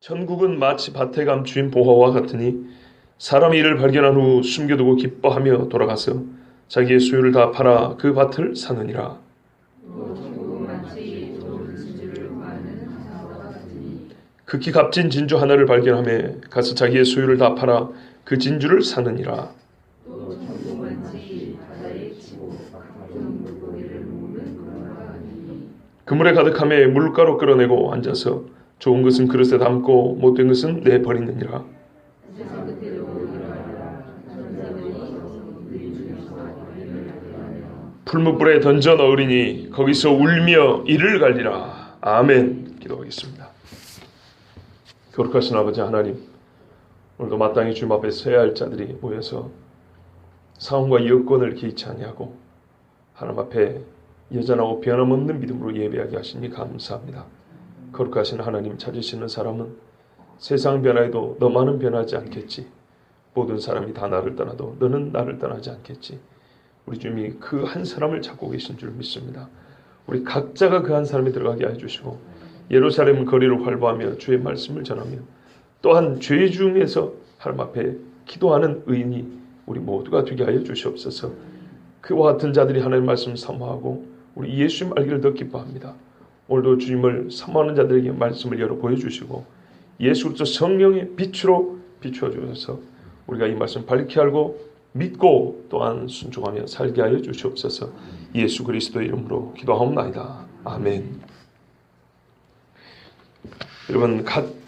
천국은 마치 밭에 감추인 보화와 같으니 사람이 이를 발견한 후 숨겨두고 기뻐하며 돌아가서 자기의 소유를 다 팔아 그 밭을 사느니라. 극히 값진 진주 하나를 발견하며 가서 자기의 소유를 다 팔아 그 진주를 사느니라. 그물에 가득함에 물가로 끌어내고 앉아서 좋은 것은 그릇에 담고 못된 것은 내버리느니라. 풀무불에 던져 넣으리니 거기서 울며 이를 갈리라. 아멘. 기도하겠습니다. 거룩하신 아버지 하나님, 오늘도 마땅히 주님 앞에 서야 할 자들이 모여서 사원과 여건을 개의치 아니하고 하나님 앞에 여전하고 변함없는 믿음으로 예배하게 하시니 감사합니다. 거룩하신 하나님, 찾으시는 사람은 세상 변화에도 너만은 변하지 않겠지. 모든 사람이 다 나를 떠나도 너는 나를 떠나지 않겠지. 우리 주님이 그 한 사람을 찾고 계신 줄 믿습니다. 우리 각자가 그 한 사람이 들어가게 해주시고 예루살렘 거리를 활보하며 주의 말씀을 전하며 또한 죄 중에서 하나님 앞에 기도하는 의인이 우리 모두가 되게 하여 주시옵소서. 그와 같은 자들이 하나님의 말씀을 사모하고 우리 예수님 알기를 더 기뻐합니다. 오늘도 주님을 사모하는 자들에게 말씀을 열어 보여주시고 예수 그리스도 성령의 빛으로 비추어 주셔서 우리가 이 말씀 밝게 알고 믿고 또한 순종하며 살게 하여 주시옵소서. 예수 그리스도의 이름으로 기도하옵나이다. 아멘. 여러분,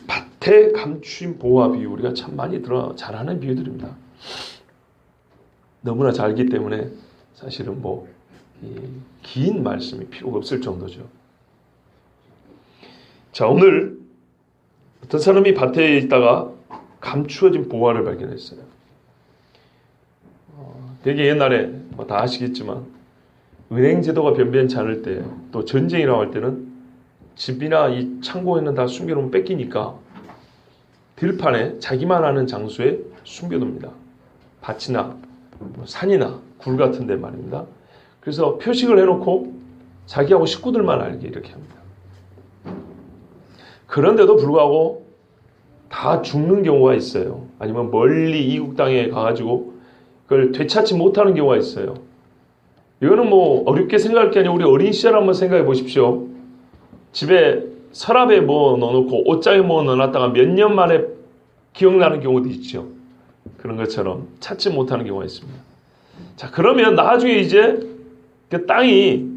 밭에 감추인 보화 비유, 우리가 참 많이 잘 아는 비유들입니다. 너무나 잘 알기 때문에 사실은 긴 말씀이 필요가 없을 정도죠. 자, 오늘 어떤 사람이 밭에 있다가 감추어진 보화를 발견했어요. 되게 옛날에 다 아시겠지만 은행 제도가 변변치 않을 때, 또 전쟁이 나올 때는 집이나 이 창고에는 다 숨겨놓으면 뺏기니까 들판에 자기만 아는 장소에 숨겨둡니다. 밭이나 산이나 굴 같은 데 말입니다. 그래서 표식을 해놓고 자기하고 식구들만 알게 이렇게 합니다. 그런데도 불구하고 다 죽는 경우가 있어요. 아니면 멀리 이국 땅에 가가지고 그걸 되찾지 못하는 경우가 있어요. 이거는 어렵게 생각할 게 아니라 우리 어린 시절 한번 생각해 보십시오. 집에 서랍에 넣어놓고 옷장에 넣어놨다가 몇 년 만에 기억나는 경우도 있죠. 그런 것처럼 찾지 못하는 경우가 있습니다. 자, 그러면 나중에 이제 그 땅이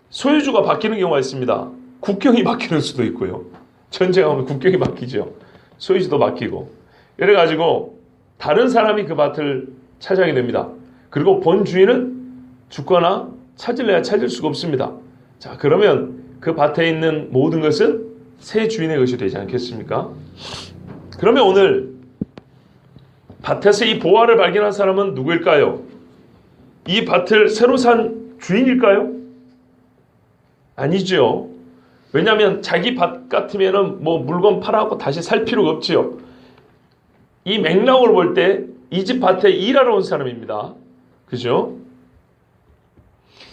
소유주가 바뀌는 경우가 있습니다. 국경이 바뀌는 수도 있고요. 전쟁하면 국경이 바뀌죠. 소유주도 바뀌고. 이래가지고 다른 사람이 그 밭을 차지하게 됩니다. 그리고 본 주인은 죽거나 찾을래야 찾을 수가 없습니다. 자, 그러면 그 밭에 있는 모든 것은 새 주인의 것이 되지 않겠습니까? 그러면 오늘 밭에서 이 보화를 발견한 사람은 누구일까요? 이 밭을 새로 산 주인일까요? 아니죠. 왜냐하면 자기 밭 같으면은 물건 팔아갖고 다시 살 필요가 없지요. 이 맥락을 볼 때 이 집 밭에 일하러 온 사람입니다. 그죠?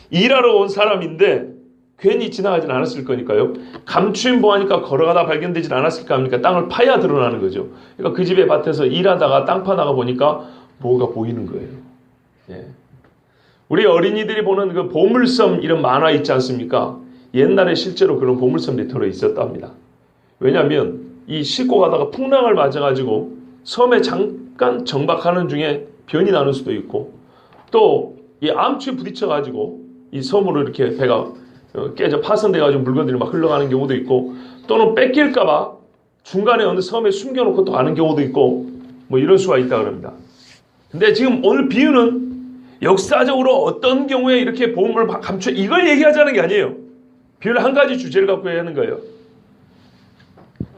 일하러 온 사람인데 괜히 지나가진 않았을 거니까요. 감추인 보화니까 걸어가다 발견되진 않았을 거 아닙니까? 땅을 파야 드러나는 거죠. 그러니까 그 집의 밭에서 일하다가 땅 파다가 보니까 뭐가 보이는 거예요. 예. 우리 어린이들이 보는 그 보물섬 이런 만화 있지 않습니까? 옛날에 실제로 그런 보물섬들이 들어 있었답니다. 왜냐하면 이 싣고 가다가 풍랑을 맞아가지고 섬에 잠깐 정박하는 중에 변이 나는 수도 있고, 또 이 암초에 부딪혀가지고 이 섬으로 이렇게 배가 깨져 파손돼가지고 물건들이 막 흘러가는 경우도 있고, 또는 뺏길까봐 중간에 어느 섬에 숨겨놓고 또 가는 경우도 있고, 이럴 수가 있다 그럽니다. 근데 지금 오늘 비유는 역사적으로 어떤 경우에 이렇게 보물을 감춰 이걸 얘기하자는 게 아니에요. 비유는 한 가지 주제를 갖고 하는 거예요.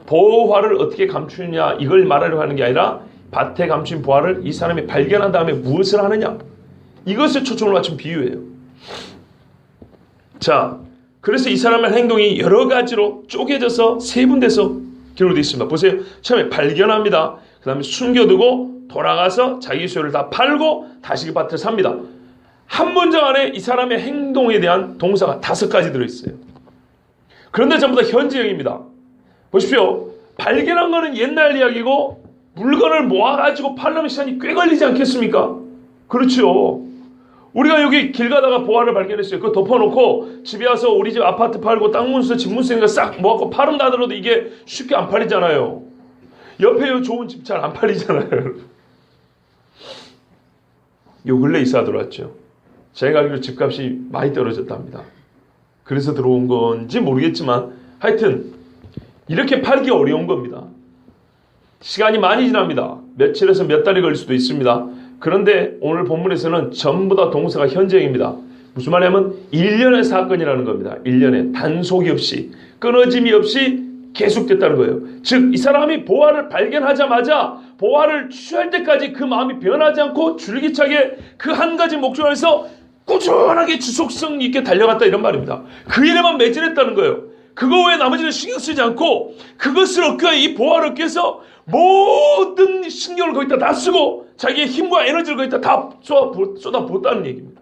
보화를 어떻게 감추느냐 이걸 말하려고 하는 게 아니라 밭에 감춘 보화를 이 사람이 발견한 다음에 무엇을 하느냐, 이것에 초점을 맞춘 비유예요. 자, 그래서 이 사람의 행동이 여러 가지로 쪼개져서 세 군데서 기록되어 있습니다. 보세요. 처음에 발견합니다. 그 다음에 숨겨두고 돌아가서 자기 소유를 다 팔고 다시 그 밭을 삽니다. 한 문장 안에 이 사람의 행동에 대한 동사가 5가지 들어있어요. 그런데 전부 다 현재형입니다. 보십시오. 발견한 거는 옛날 이야기고 물건을 모아가지고 팔려면 시간이 꽤 걸리지 않겠습니까? 그렇죠. 우리가 여기 길 가다가 보화를 발견했어요. 그거 덮어놓고 집에 와서 우리 집 아파트 팔고 땅 문서 집 문서 이거 싹 모아갖고 팔은다 하더라도 이게 쉽게 안 팔리잖아요. 옆에 좋은 집 잘 안 팔리잖아요. 요 근래 이사 들어왔죠. 제가 알기로 집값이 많이 떨어졌답니다. 그래서 들어온 건지 모르겠지만 하여튼 이렇게 팔기 어려운 겁니다. 시간이 많이 지납니다. 며칠에서 몇 달이 걸릴 수도 있습니다. 그런데 오늘 본문에서는 전부 다 동사가 현재입니다. 무슨 말이냐면 1년의 사건이라는 겁니다. 1년에 단속이 없이 끊어짐이 없이 계속됐다는 거예요. 즉 이 사람이 보화를 발견하자마자 보화를 취할 때까지 그 마음이 변하지 않고 줄기차게 그 한 가지 목적에서 꾸준하게 지속성 있게 달려갔다 이런 말입니다. 그 일에만 매진했다는 거예요. 그거 외에 나머지는 신경 쓰지 않고 그것을 얻기 위해 이 보화를 얻기 위해서 모든 신경을 거기다 다 쓰고 자기의 힘과 에너지를 거기다 다 쏟아부었다는 얘기입니다.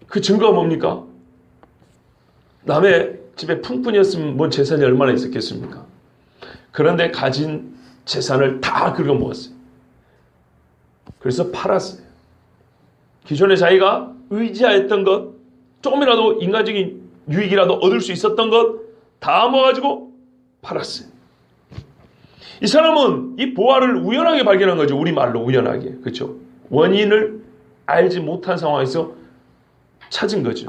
그 증거가 뭡니까? 남의 집에 풍뿐이었으면 뭔 재산이 얼마나 있었겠습니까? 그런데 가진 재산을 다 긁어 모았어요. 그래서 팔았어요. 기존에 자기가 의지하였던 것, 조금이라도 인간적인 유익이라도 얻을 수 있었던 것 다 모아가지고 팔았어요. 이 사람은 이 보화를 우연하게 발견한 거죠. 우리말로 우연하게. 그렇죠? 원인을 알지 못한 상황에서 찾은 거죠.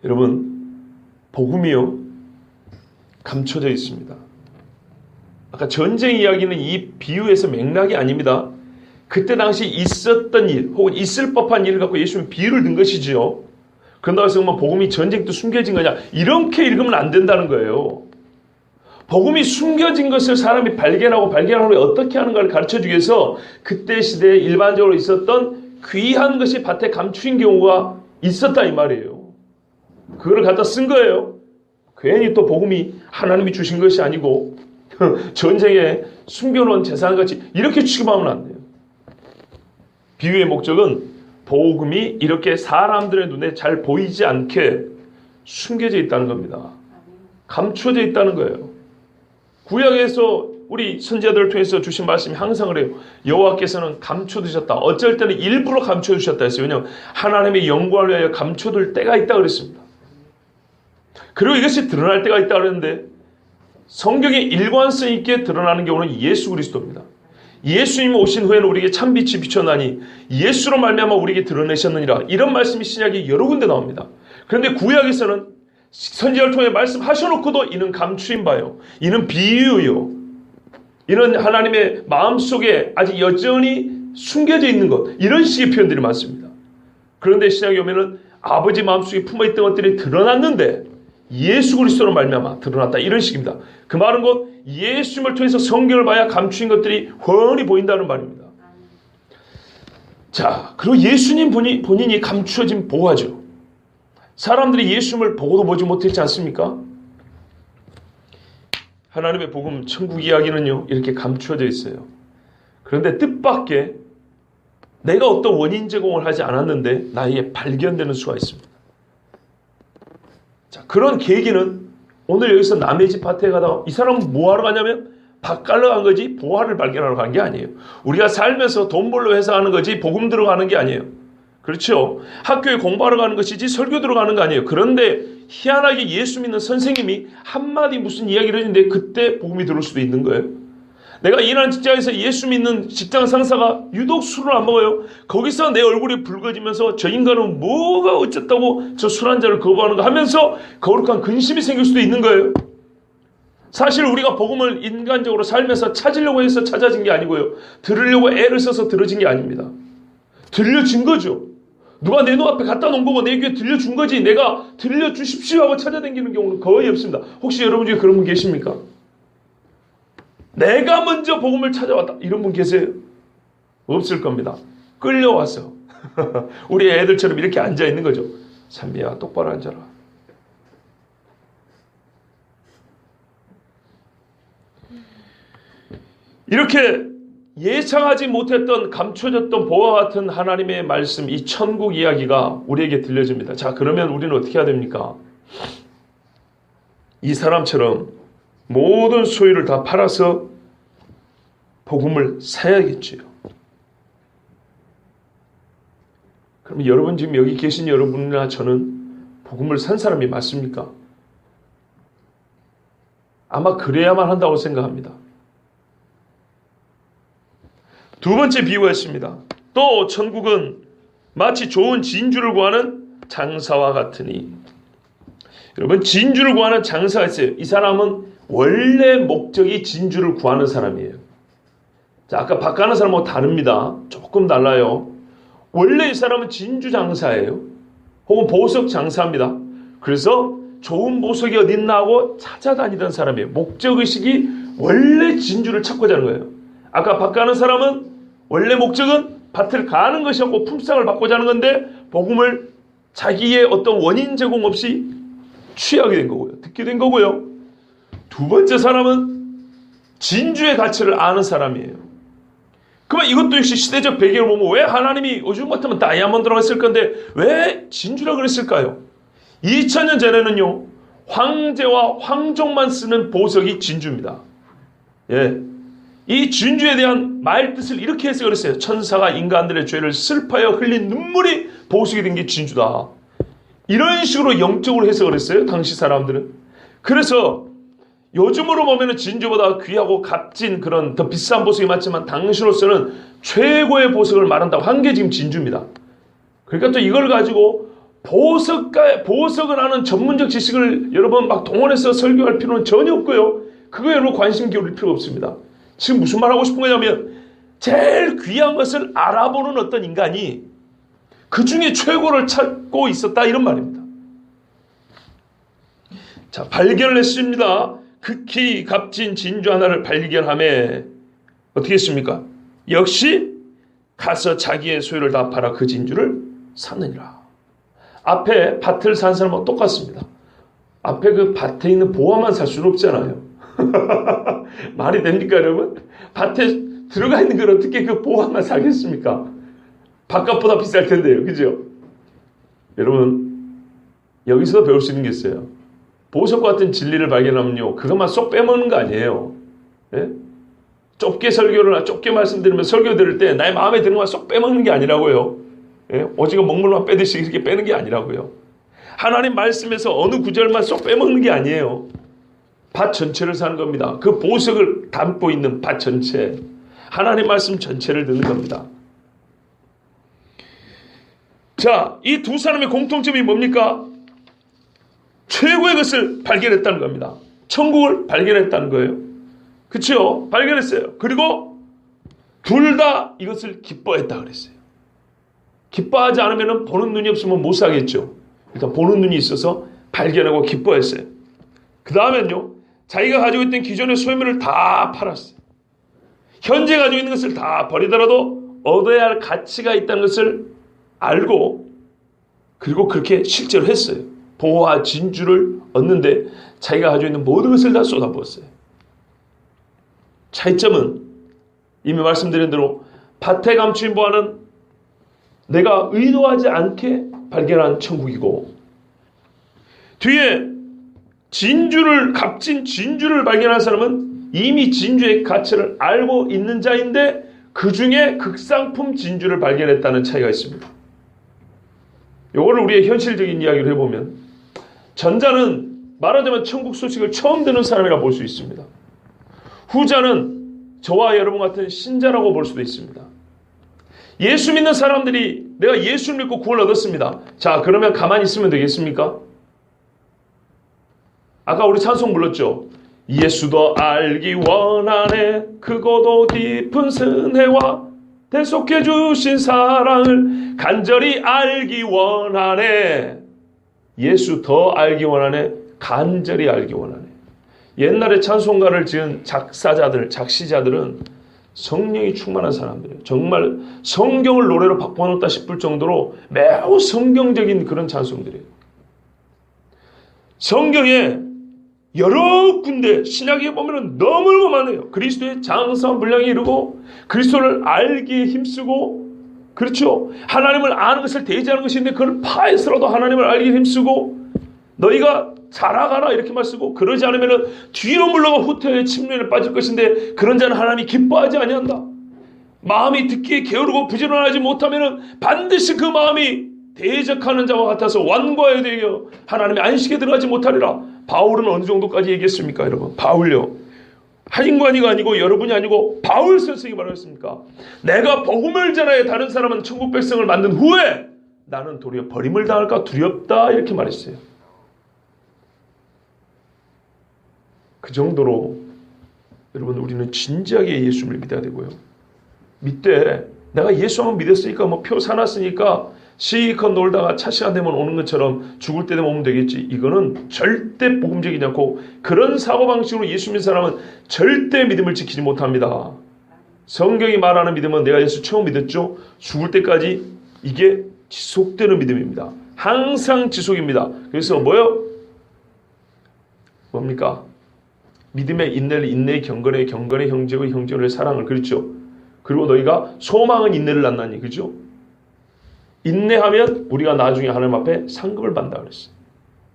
여러분, 복음이요 감춰져 있습니다. 아까 전쟁 이야기는 이 비유에서 맥락이 아닙니다. 그때 당시 있었던 일 혹은 있을 법한 일을 갖고 예수님은 비유를 든 것이지요. 그런다고 해서 복음이 전쟁도 숨겨진 거냐, 이렇게 읽으면 안 된다는 거예요. 복음이 숨겨진 것을 사람이 발견하고 발견한 후에 어떻게 하는가를 가르쳐주기 위해서 그때 시대에 일반적으로 있었던 귀한 것이 밭에 감추인 경우가 있었다 이 말이에요. 그거를 갖다 쓴 거예요. 괜히 또 복음이 하나님이 주신 것이 아니고 전쟁에 숨겨놓은 재산같이 이렇게 취급하면 안 돼요. 비유의 목적은 복음이 이렇게 사람들의 눈에 잘 보이지 않게 숨겨져 있다는 겁니다. 감춰져 있다는 거예요. 구약에서 우리 선지자들을 통해서 주신 말씀이 항상 그래요. 여호와께서는 감춰두셨다. 어쩔 때는 일부러 감춰두셨다 했어요. 왜냐하면 하나님의 영광을 위하여 감춰둘 때가 있다 그랬습니다. 그리고 이것이 드러날 때가 있다 그랬는데 성경에 일관성 있게 드러나는 경우는 예수 그리스도입니다. 예수님 오신 후에는 우리에게 참빛이 비춰나니 예수로 말미암아 우리에게 드러내셨느니라. 이런 말씀이 신약에 여러 군데 나옵니다. 그런데 구약에서는 선지자를 통해 말씀하셔놓고도 이는 감추인 바요, 이는 비유요, 이는 하나님의 마음속에 아직 여전히 숨겨져 있는 것, 이런 식의 표현들이 많습니다. 그런데 신약에 오면은 아버지 마음속에 품어있던 것들이 드러났는데 예수 그리스도로 말미암아 드러났다, 이런 식입니다. 그 말은 곧 예수님을 통해서 성경을 봐야 감추인 것들이 훤히 보인다는 말입니다. 자, 그리고 예수님 본인이 감추어진 보화죠. 사람들이 예수님을 보고도 보지 못했지 않습니까? 하나님의 복음, 천국 이야기는요 이렇게 감추어져 있어요. 그런데 뜻밖의 내가 어떤 원인 제공을 하지 않았는데 나에게 발견되는 수가 있습니다. 자, 그런 계기는 오늘 여기서 남의 집 밭에 가다가 이 사람은 뭐하러 가냐면 밭 갈러 간 거지 보화를 발견하러 간 게 아니에요. 우리가 살면서 돈 벌러 회사 하는 거지 복음 들어가는 게 아니에요. 그렇죠? 학교에 공부하러 가는 것이지 설교 들어가는 거 아니에요. 그런데 희한하게 예수 믿는 선생님이 한마디 무슨 이야기를 했는데 그때 복음이 들어올 수도 있는 거예요. 내가 일하는 직장에서 예수 믿는 직장 상사가 유독 술을 안 먹어요. 거기서 내 얼굴이 붉어지면서 저 인간은 뭐가 어쨌다고 저 술 한 잔을 거부하는가 하면서 거룩한 근심이 생길 수도 있는 거예요. 사실 우리가 복음을 인간적으로 살면서 찾으려고 해서 찾아진 게 아니고요, 들으려고 애를 써서 들어진 게 아닙니다. 들려진 거죠. 누가 내 눈앞에 갖다 놓은 거고 내 귀에 들려준 거지 내가 들려주십시오 하고 찾아다니는 경우는 거의 없습니다. 혹시 여러분 중에 그런 분 계십니까? 내가 먼저 복음을 찾아왔다 이런 분 계세요? 없을 겁니다. 끌려와서 우리 애들처럼 이렇게 앉아있는 거죠. 삼비야 똑바로 앉아라. 이렇게 예상하지 못했던 감춰졌던 보화 같은 하나님의 말씀, 이 천국 이야기가 우리에게 들려집니다. 자, 그러면 우리는 어떻게 해야 됩니까? 이 사람처럼 모든 소유를 다 팔아서 복음을 사야겠지요. 그럼 여러분, 지금 여기 계신 여러분이나 저는 복음을 산 사람이 맞습니까? 아마 그래야만 한다고 생각합니다. 두 번째 비유가 있습니다. 또 천국은 마치 좋은 진주를 구하는 장사와 같으니. 여러분, 진주를 구하는 장사가 있어요. 이 사람은 원래 목적이 진주를 구하는 사람이에요. 자, 아까 바가는 사람하고 다릅니다. 조금 달라요. 원래 이 사람은 진주 장사예요. 혹은 보석 장사입니다. 그래서 좋은 보석이 어딨나 하고 찾아다니던 사람이에요. 목적의식이 원래 진주를 찾고자 하는 거예요. 아까 바가는 사람은 원래 목적은 밭을 가는 것이었고 품삯을 받고자 하는 건데 복음을 자기의 어떤 원인 제공 없이 취하게 된 거고요. 듣게 된 거고요. 두 번째 사람은 진주의 가치를 아는 사람이에요. 그러면 이것도 역시 시대적 배경을 보면 왜 하나님이 요즘 같으면 다이아몬드라고 했을 건데 왜 진주라고 그랬을까요? 2000년 전에는요, 황제와 황족만 쓰는 보석이 진주입니다. 예. 이 진주에 대한 말뜻을 이렇게 해서 그랬어요. 천사가 인간들의 죄를 슬퍼하여 흘린 눈물이 보석이 된 게 진주다. 이런 식으로 영적으로 해석을 했어요. 당시 사람들은. 그래서 요즘으로 보면 진주보다 귀하고 값진 그런 더 비싼 보석이 맞지만 당시로서는 최고의 보석을 말한다고 한 게 지금 진주입니다. 그러니까 또 이걸 가지고 보석을 아는 전문적 지식을 여러분 막 동원해서 설교할 필요는 전혀 없고요. 그거에 여러분 관심 기울일 필요가 없습니다. 지금 무슨 말 하고 싶은 거냐면 제일 귀한 것을 알아보는 어떤 인간이 그 중에 최고를 찾고 있었다, 이런 말입니다. 자, 발견을 했습니다. 극히 값진 진주 하나를 발견함에 어떻게 했습니까? 역시 가서 자기의 소유를 다 팔아 그 진주를 샀느니라. 앞에 밭을 산 사람하고 똑같습니다. 앞에 그 밭에 있는 보화만 살 수는 없잖아요. 말이 됩니까, 여러분? 밭에 들어가 있는 걸 어떻게 그 보화만 사겠습니까? 바깥보다 비쌀 텐데요. 그죠? 여러분, 여기서 배울 수 있는 게 있어요. 보석과 같은 진리를 발견하면요, 그것만 쏙 빼먹는 거 아니에요. 예? 좁게 설교를, 좁게 말씀드리면 설교 들을 때 나의 마음에 드는 것만 쏙 빼먹는 게 아니라고요. 예? 오징어 먹물만 빼듯이 이렇게 빼는 게 아니라고요. 하나님 말씀에서 어느 구절만 쏙 빼먹는 게 아니에요. 밭 전체를 사는 겁니다. 그 보석을 담고 있는 밭 전체, 하나님 말씀 전체를 듣는 겁니다. 자, 이 두 사람의 공통점이 뭡니까? 최고의 것을 발견했다는 겁니다. 천국을 발견했다는 거예요. 그렇죠? 발견했어요. 그리고 둘 다 이것을 기뻐했다 그랬어요. 기뻐하지 않으면 보는 눈이 없으면 못 사겠죠. 일단 보는 눈이 있어서 발견하고 기뻐했어요. 그 다음엔요, 자기가 가지고 있던 기존의 소유물을 다 팔았어요. 현재 가지고 있는 것을 다 버리더라도 얻어야 할 가치가 있다는 것을 알고, 그리고 그렇게 실제로 했어요. 보화 진주를 얻는데 자기가 가지고 있는 모든 것을 다 쏟아부었어요. 차이점은 이미 말씀드린 대로 밭에 감추인 보화는 내가 의도하지 않게 발견한 천국이고, 뒤에 값진 진주를 발견한 사람은 이미 진주의 가치를 알고 있는 자인데 그 중에 극상품 진주를 발견했다는 차이가 있습니다. 이거를 우리의 현실적인 이야기를 해보면, 전자는 말하자면 천국 소식을 처음 듣는 사람이라 볼 수 있습니다. 후자는 저와 여러분 같은 신자라고 볼 수도 있습니다. 예수 믿는 사람들이 내가 예수를 믿고 구원을 얻었습니다. 자, 그러면 가만히 있으면 되겠습니까? 아까 우리 찬송 불렀죠. 예수도 알기 원하네, 크고도 깊은 은혜와 대속해 주신 사랑을 간절히 알기 원하네. 예수 더 알기 원하네, 간절히 알기 원하네. 옛날에 찬송가를 지은 작시자들은 성령이 충만한 사람들이에요. 정말 성경을 노래로 바꿔놓다 싶을 정도로 매우 성경적인 그런 찬송들이에요. 성경에 여러 군데 신약에 보면 너무 많아요. 그리스도의 장성한 분량이 이루고 그리스도를 알기에 힘쓰고, 그렇죠? 하나님을 아는 것을 대지하는 것인데 그걸 파해서라도 하나님을 알기에 힘쓰고, 너희가 자라가라 이렇게 말 쓰고, 그러지 않으면 뒤로 물러가 후퇴의 침륜에 빠질 것인데 그런 자는 하나님이 기뻐하지 아니한다. 마음이 듣기에 게으르고 부지런하지 못하면 반드시 그 마음이 대적하는 자와 같아서 완고하여 되어 하나님의 안식에 들어가지 못하리라. 바울은 어느 정도까지 얘기했습니까, 여러분? 바울요, 한인관이가 아니고 여러분이 아니고 바울 선생이 말했습니까? 내가 복음을 전하여 다른 사람은 천국 백성을 만든 후에 나는 도리어 버림을 당할까 두렵다 이렇게 말했어요. 그 정도로 여러분, 우리는 진지하게 예수를 믿어야 되고요. 믿되 내가 예수 한번 믿었으니까 뭐 표 사놨으니까 시컷 놀다가 차 시간 되면 오는 것처럼 죽을 때 되면 오면 되겠지. 이거는 절대 복음적이지 않고, 그런 사고방식으로 예수 믿는 사람은 절대 믿음을 지키지 못합니다. 성경이 말하는 믿음은 내가 예수 처음 믿었죠, 죽을 때까지 이게 지속되는 믿음입니다. 항상 지속입니다. 그래서 뭡니까? 믿음의 인내를 인내의 경건에, 경건의 형제의 형제의 사랑을, 그렇죠? 그리고 너희가 소망은 인내를 낳나니, 그렇죠? 인내하면 우리가 나중에 하나님 앞에 상급을 받는다 그랬어요.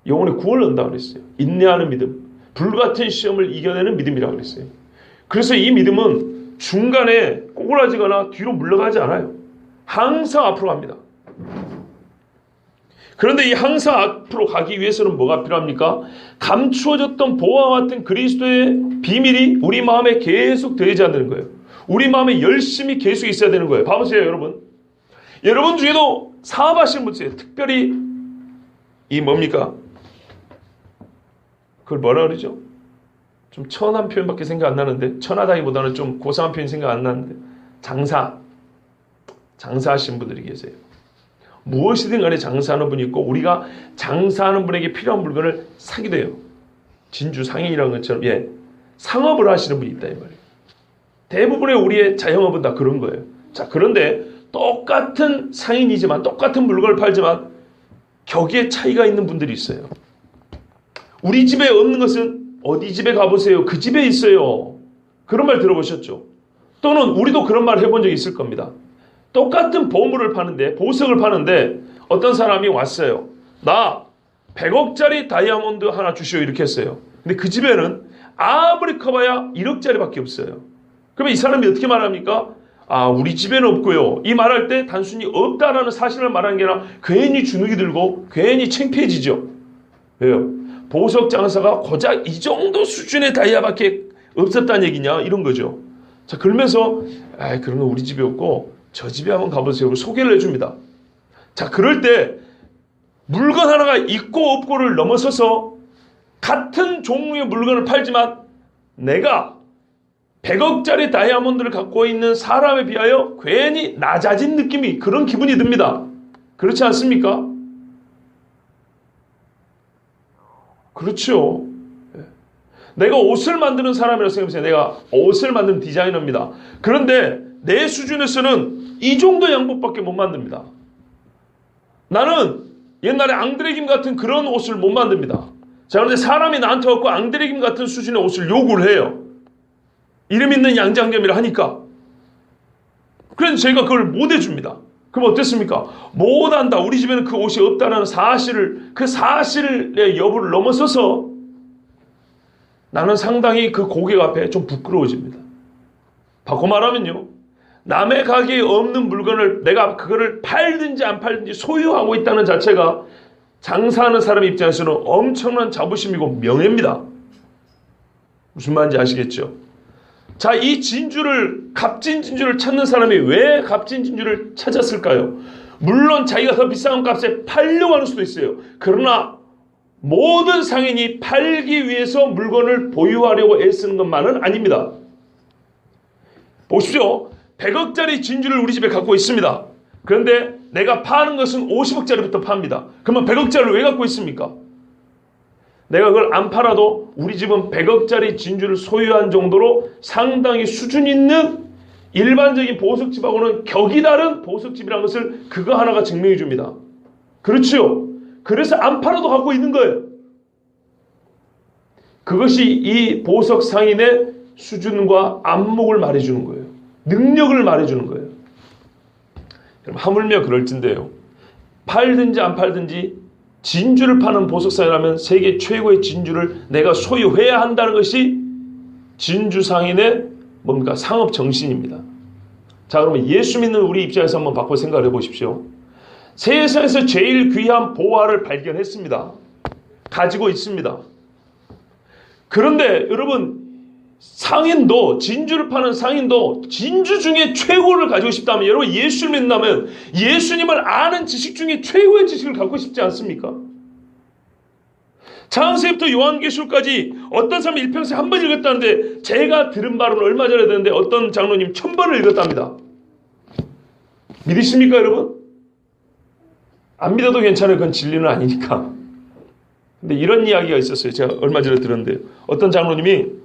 영혼의 구원을 얻는다 그랬어요. 인내하는 믿음, 불같은 시험을 이겨내는 믿음이라고 그랬어요. 그래서 이 믿음은 중간에 꼬꾸라지거나 뒤로 물러가지 않아요. 항상 앞으로 갑니다. 그런데 이 항상 앞으로 가기 위해서는 뭐가 필요합니까? 감추어졌던 보화와 같은 그리스도의 비밀이 우리 마음에 계속 더해져야 되는 거예요. 우리 마음에 열심히 계속 있어야 되는 거예요. 봐보세요, 여러분. 여러분 중에도 사업하시는 분 있어요. 특별히 이 뭡니까? 그걸 뭐라 그러죠? 좀 천한 표현밖에 생각 안 나는데, 천하다기보다는 좀 고상한 표현이 생각 안 나는데, 장사하시는 분들이 계세요. 무엇이든 간에 장사하는 분이 있고, 우리가 장사하는 분에게 필요한 물건을 사기도 해요. 진주 상인이라는 것처럼 상업을 하시는 분이 있다 이 말이에요. 대부분의 우리의 자영업은 다 그런 거예요. 자, 그런데 똑같은 상인이지만, 똑같은 물건을 팔지만 격의 차이가 있는 분들이 있어요. 우리 집에 없는 것은 어디 집에 가보세요, 그 집에 있어요. 그런 말 들어보셨죠? 또는 우리도 그런 말 해본 적이 있을 겁니다. 똑같은 보물을 파는데, 보석을 파는데 어떤 사람이 왔어요. 나 100억짜리 다이아몬드 하나 주시오 이렇게 했어요. 근데 그 집에는 아무리 커봐야 1억짜리밖에 없어요. 그러면 이 사람이 어떻게 말합니까? 아, 우리 집에는 없고요. 이 말할 때 단순히 없다라는 사실을 말하는 게 아니라 괜히 주눅이 들고 괜히 창피해지죠. 왜요? 보석 장사가 고작 이 정도 수준의 다이아밖에 없었다는 얘기냐, 이런 거죠. 자, 그러면서 그러면 우리 집에 없고 저 집에 한번 가보세요. 소개를 해줍니다. 자, 그럴 때 물건 하나가 있고 없고를 넘어서서 같은 종류의 물건을 팔지만 내가 100억짜리 다이아몬드를 갖고 있는 사람에 비하여 괜히 낮아진 느낌이, 그런 기분이 듭니다. 그렇지 않습니까? 그렇죠. 내가 옷을 만드는 사람이라고 생각해보세요. 내가 옷을 만드는 디자이너입니다. 그런데 내 수준에서는 이 정도 양복밖에 못 만듭니다. 나는 옛날에 앙드레김 같은 그런 옷을 못 만듭니다. 자, 그런데 사람이 나한테 와서 앙드레김 같은 수준의 옷을 요구를 해요. 이름 있는 양장점이라 하니까. 그래서 제가 그걸 못 해줍니다. 그럼 어땠습니까? 못한다, 우리 집에는 그 옷이 없다는 사실을, 그 사실의 여부를 넘어서서 나는 상당히 그 고객 앞에 좀 부끄러워집니다. 바꿔 말하면요, 남의 가게에 없는 물건을 내가 그거를 팔든지 안 팔든지 소유하고 있다는 자체가 장사하는 사람 입장에서는 엄청난 자부심이고 명예입니다. 무슨 말인지 아시겠죠? 자, 이 진주를, 값진 진주를 찾는 사람이 왜 값진 진주를 찾았을까요? 물론 자기가 더 비싼 값에 팔려고 하는 수도 있어요. 그러나 모든 상인이 팔기 위해서 물건을 보유하려고 애쓰는 것만은 아닙니다. 보십시오. 100억짜리 진주를 우리 집에 갖고 있습니다. 그런데 내가 파는 것은 50억짜리부터 팝니다. 그러면 100억짜리를 왜 갖고 있습니까? 내가 그걸 안 팔아도 우리 집은 100억짜리 진주를 소유한 정도로 상당히 수준 있는 일반적인 보석집하고는 격이 다른 보석집이라는 것을 그거 하나가 증명해 줍니다. 그렇죠? 그래서 안 팔아도 갖고 있는 거예요. 그것이 이 보석 상인의 수준과 안목을 말해주는 거예요. 능력을 말해주는 거예요. 하물며 그럴진데요, 팔든지 안 팔든지 진주를 파는 보석상이라면 세계 최고의 진주를 내가 소유해야 한다는 것이 진주상인의 뭔가 상업 정신입니다. 자, 그러면 예수 믿는 우리 입장에서 한번 바꿔 생각을 해보십시오. 세상에서 제일 귀한 보화를 발견했습니다. 가지고 있습니다. 그런데 여러분, 상인도, 진주를 파는 상인도 진주 중에 최고를 가지고 싶다면, 여러분 예수를 믿는다면 예수님을 아는 지식 중에 최고의 지식을 갖고 싶지 않습니까? 창세기부터 요한계시록까지 어떤 사람이 일평생 한 번 읽었다는데, 제가 들은 바로는 얼마 전에 듣는데 어떤 장로님 1000번을 읽었답니다. 믿으십니까 여러분? 안 믿어도 괜찮아요. 그건 진리는 아니니까. 근데 이런 이야기가 있었어요. 제가 얼마 전에 들었는데, 어떤 장로님이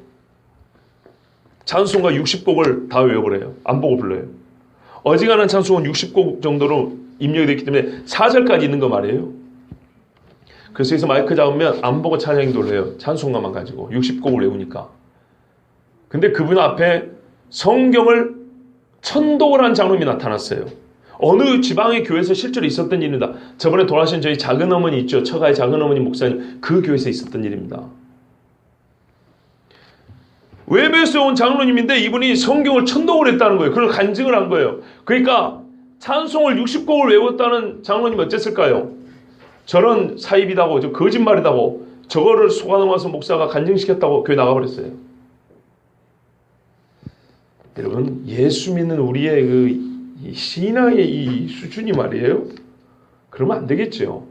찬송가 60곡을 다 외워버려요. 안 보고 불러요. 어지간한 찬송은 60곡 정도로 입력이 됐기 때문에 4절까지 있는 거 말이에요. 그래서 여기서 마이크 잡으면 안 보고 찬양이 돌려요. 찬송가만 가지고 60곡을 외우니까. 근데 그분 앞에 성경을 천독을 한 장로님이 나타났어요. 어느 지방의 교회에서 실제로 있었던 일입니다. 저번에 돌아가신 저희 작은 어머니 있죠. 처가의 작은 어머니 목사님, 그 교회에서 있었던 일입니다. 외부에서 온 장로님인데 이분이 성경을 천독을 했다는 거예요. 그걸 간증을 한 거예요. 그러니까 찬송을 60곡을 외웠다는 장로님 어땠을까요? 저런 사입이다고, 저 거짓말이다고, 저거를 속아넘어서 목사가 간증시켰다고 교회 나가버렸어요. 여러분, 예수 믿는 우리의 그 신앙의 이 수준이 말이에요. 그러면 안 되겠죠.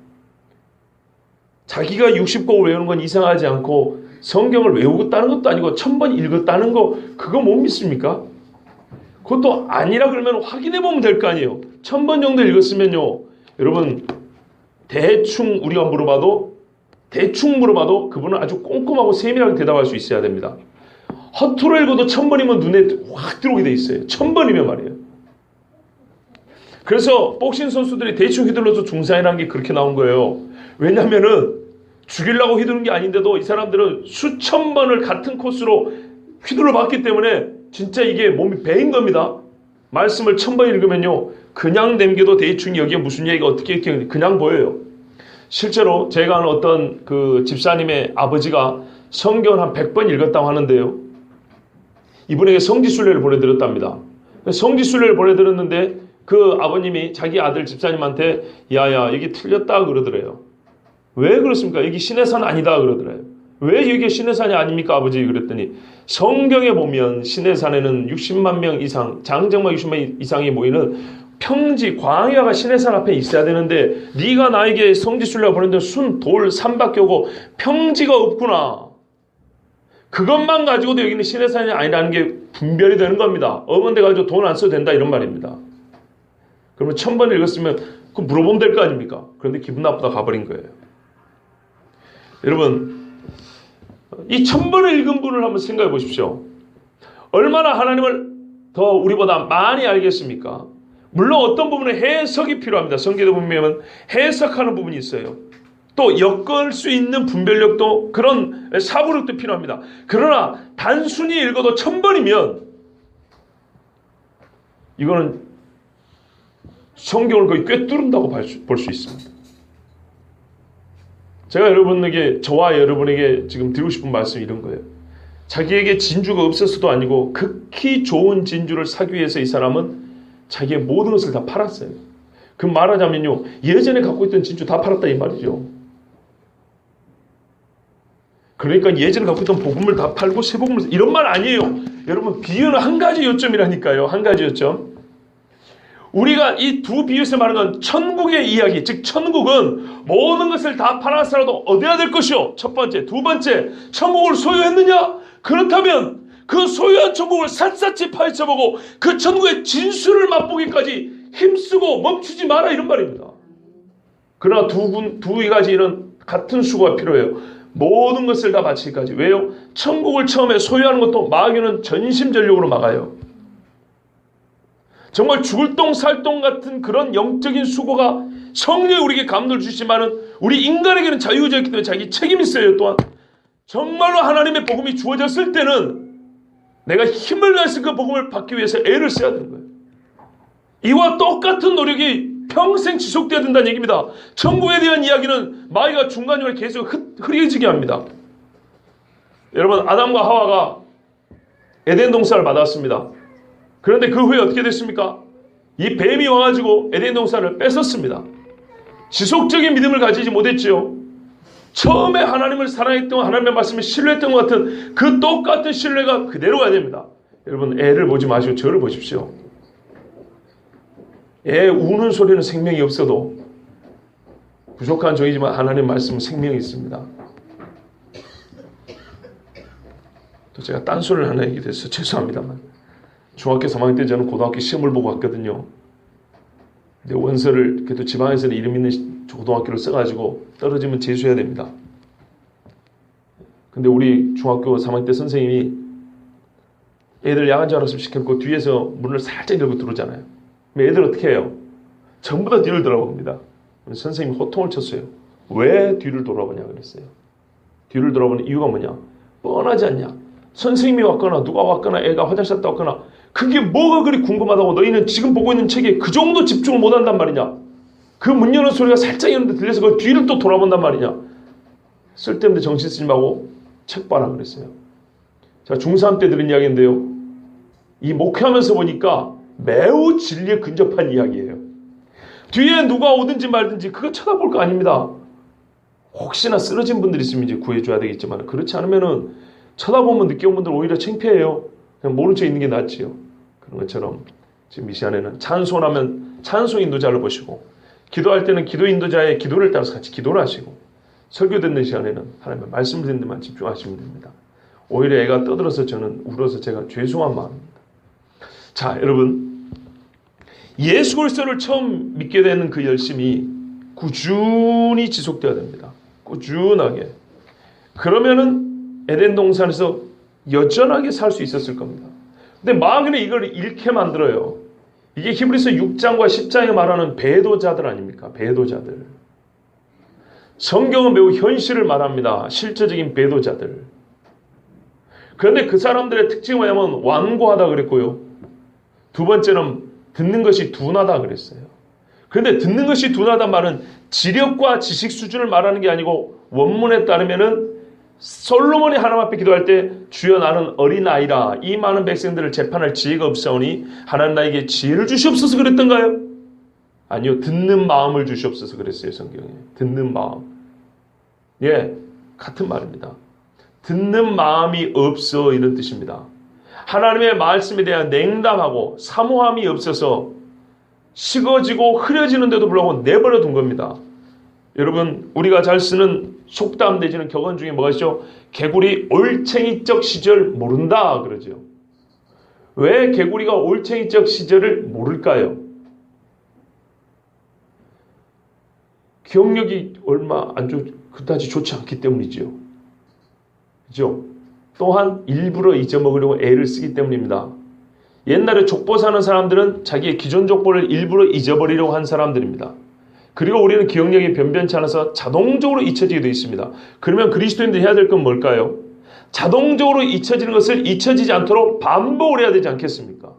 자기가 60곡을 외우는 건 이상하지 않고 성경을 외우겠다는 것도 아니고 1000번 읽었다는 거, 그거 못 믿습니까? 그것도 아니라 그러면 확인해 보면 될 거 아니에요. 1000번 정도 읽었으면요, 여러분 대충 우리가 물어봐도, 대충 물어봐도 그분은 아주 꼼꼼하고 세밀하게 대답할 수 있어야 됩니다. 허투루 읽어도 1000번이면 눈에 확 들어오게 돼 있어요. 1000번이면 말이에요. 그래서 복싱 선수들이 대충 휘둘러서 중상이라는 게 그렇게 나온 거예요. 왜냐면은 죽이려고 휘두른 게 아닌데도 이 사람들은 수천 번을 같은 코스로 휘둘러 봤기 때문에 진짜 이게 몸이 배인 겁니다. 말씀을 1000번 읽으면요, 그냥 남겨도 대충 여기에 무슨 얘기가 어떻게 이렇게 그냥 보여요. 실제로 제가 아는 어떤 그 집사님의 아버지가 성경을 한 100번 읽었다고 하는데요, 이분에게 성지순례를 보내드렸답니다. 성지순례를 보내드렸는데 그 아버님이 자기 아들 집사님한테 야야 여기 틀렸다 그러더래요. 왜 그렇습니까? 여기 시내산 아니다 그러더래요. 왜 여기 시내산이 아닙니까 아버지? 그랬더니 성경에 보면 시내산에는 60만 명 이상, 장정마 60만 이상이 모이는 평지 광야가 시내산 앞에 있어야 되는데 네가 나에게 성지순례가 보냈는데 순, 돌, 산밖에 오고 평지가 없구나. 그것만 가지고도 여기는 시내산이 아니라는 게 분별이 되는 겁니다. 어머니 가지고 돈 안 써도 된다 이런 말입니다. 그러면 1000번 읽었으면 그 물어보면 될 거 아닙니까? 그런데 기분 나쁘다 가버린 거예요. 여러분, 이 1000번을 읽은 분을 한번 생각해 보십시오. 얼마나 하나님을 더 우리보다 많이 알겠습니까? 물론 어떤 부분에 해석이 필요합니다. 성경에 보면 해석하는 부분이 있어요. 또 엮을 수 있는 분별력도, 그런 사고력도 필요합니다. 그러나 단순히 읽어도 1000번이면 이거는 성경을 거의 꿰뚫는다고 볼 수 있습니다. 제가 여러분에게, 저와 여러분에게 지금 드리고 싶은 말씀이 이런 거예요. 자기에게 진주가 없어서도 아니고 극히 좋은 진주를 사기 위해서 이 사람은 자기의 모든 것을 다 팔았어요. 그 말하자면요, 예전에 갖고 있던 진주 다 팔았다 이 말이죠. 그러니까 예전에 갖고 있던 복음을 다 팔고 새 복음을, 이런 말 아니에요. 여러분, 비유는 한 가지 요점이라니까요. 한 가지 요점. 우리가 이 두 비유에서 말하는 건 천국의 이야기, 즉 천국은 모든 것을 다 팔아서라도 얻어야 될 것이요. 첫 번째. 두 번째, 천국을 소유했느냐? 그렇다면 그 소유한 천국을 샅샅이 파헤쳐보고 그 천국의 진수를 맛보기까지 힘쓰고 멈추지 마라 이런 말입니다. 그러나 두 가지 이런 같은 수고가 필요해요. 모든 것을 다 바치기까지. 왜요? 천국을 처음에 소유하는 것도 마귀는 전심전력으로 막아요. 정말 죽을 똥 살 똥 같은 그런 영적인 수고가 성령이 우리에게 감동을 주시지만은 우리 인간에게는 자유자였기 때문에 자기 책임이 있어요. 또한 정말로 하나님의 복음이 주어졌을 때는 내가 힘을 내서 그 복음을 받기 위해서 애를 써야 되는 거예요. 이와 똑같은 노력이 평생 지속되어야 된다는 얘기입니다. 천국에 대한 이야기는 마귀가 중간중간에 계속 흐려지게 합니다. 여러분, 아담과 하와가 에덴 동산을 받았습니다. 그런데 그 후에 어떻게 됐습니까? 이 뱀이 와가지고 에덴 동산을 뺏었습니다. 지속적인 믿음을 가지지 못했지요. 처음에 하나님을 사랑했던, 하나님의 말씀을 신뢰했던 것 같은 그 똑같은 신뢰가 그대로 가야 됩니다. 여러분, 애를 보지 마시고 저를 보십시오. 애 우는 소리는 생명이 없어도 부족한 종이지만 하나님 말씀은 생명이 있습니다. 또 제가 딴소리를 하나 얘기해서 죄송합니다만, 중학교 3학년 때 저는 고등학교 시험을 보고 왔거든요. 근데 원서를 그래도 지방에서는 이름 있는 고등학교를 써가지고 떨어지면 재수해야 됩니다. 근데 우리 중학교 3학년 때 선생님이 애들 야간 자습 시켜놓고 뒤에서 문을 살짝 열고 들어오잖아요. 그럼 애들 어떻게 해요? 전부 다 뒤를 돌아봅니다. 선생님이 호통을 쳤어요. 왜 뒤를 돌아보냐 그랬어요. 뒤를 돌아보는 이유가 뭐냐? 뻔하지 않냐? 선생님이 왔거나 누가 왔거나 애가 화장실 갔다 왔거나 그게 뭐가 그리 궁금하다고 너희는 지금 보고 있는 책에 그 정도 집중을 못한단 말이냐? 그 문 여는 소리가 살짝 이런데 들려서 그 뒤를 또 돌아본단 말이냐? 쓸데없는 정신 쓰지 말고 책 봐라 그랬어요. 제가 중3 때 들은 이야기인데요. 이 목회하면서 보니까 매우 진리에 근접한 이야기예요. 뒤에 누가 오든지 말든지 그거 쳐다볼 거 아닙니다. 혹시나 쓰러진 분들 있으면 이제 구해줘야 되겠지만 그렇지 않으면은 쳐다보면 늦게 온 분들 오히려 창피해요. 그냥 모른 척 있는 게 낫지요. 그런 것처럼 지금 이 시간에는 찬송하면 찬송 인도자를 보시고 기도할 때는 기도 인도자의 기도를 따라서 같이 기도를 하시고 설교 듣는 시간에는 하나님의 말씀 듣는 데만 집중하시면 됩니다. 오히려 애가 떠들어서 저는 울어서 제가 죄송한 마음입니다. 자, 여러분, 예수 그리스도를 처음 믿게 되는 그 열심이 꾸준히 지속되어야 됩니다. 꾸준하게. 그러면은 에덴 동산에서 여전하게 살 수 있었을 겁니다. 근데 마귀는 이걸 잃게 만들어요. 이게 히브리서 6장과 10장에 말하는 배도자들 아닙니까? 배도자들. 성경은 매우 현실을 말합니다. 실제적인 배도자들. 그런데 그 사람들의 특징이 뭐냐면 완고하다 그랬고요. 두 번째는 듣는 것이 둔하다 그랬어요. 그런데 듣는 것이 둔하단 말은 지력과 지식 수준을 말하는 게 아니고 원문에 따르면은 솔로몬이 하나님 앞에 기도할 때 주여 나는 어린아이라 이 많은 백성들을 재판할 지혜가 없사오니 하나님 나에게 지혜를 주시옵소서 그랬던가요? 아니요. 듣는 마음을 주시옵소서 그랬어요. 성경에. 듣는 마음. 예, 같은 말입니다. 듣는 마음이 없어 이런 뜻입니다. 하나님의 말씀에 대한 냉담하고 사모함이 없어서 식어지고 흐려지는데도 불구하고 내버려 둔 겁니다. 여러분, 우리가 잘 쓰는 속담 내지는 격언 중에 뭐가 있죠? 개구리 올챙이적 시절 모른다 그러죠. 왜 개구리가 올챙이적 시절을 모를까요? 기억력이 얼마 그다지 좋지 않기 때문이지요. 그죠? 또한 일부러 잊어먹으려고 애를 쓰기 때문입니다. 옛날에 족보 사는 사람들은 자기의 기존 족보를 일부러 잊어버리려고 한 사람들입니다. 그리고 우리는 기억력이 변변치 않아서 자동적으로 잊혀지게 되어 있습니다. 그러면 그리스도인들이 해야 될 건 뭘까요? 자동적으로 잊혀지는 것을 잊혀지지 않도록 반복을 해야 되지 않겠습니까?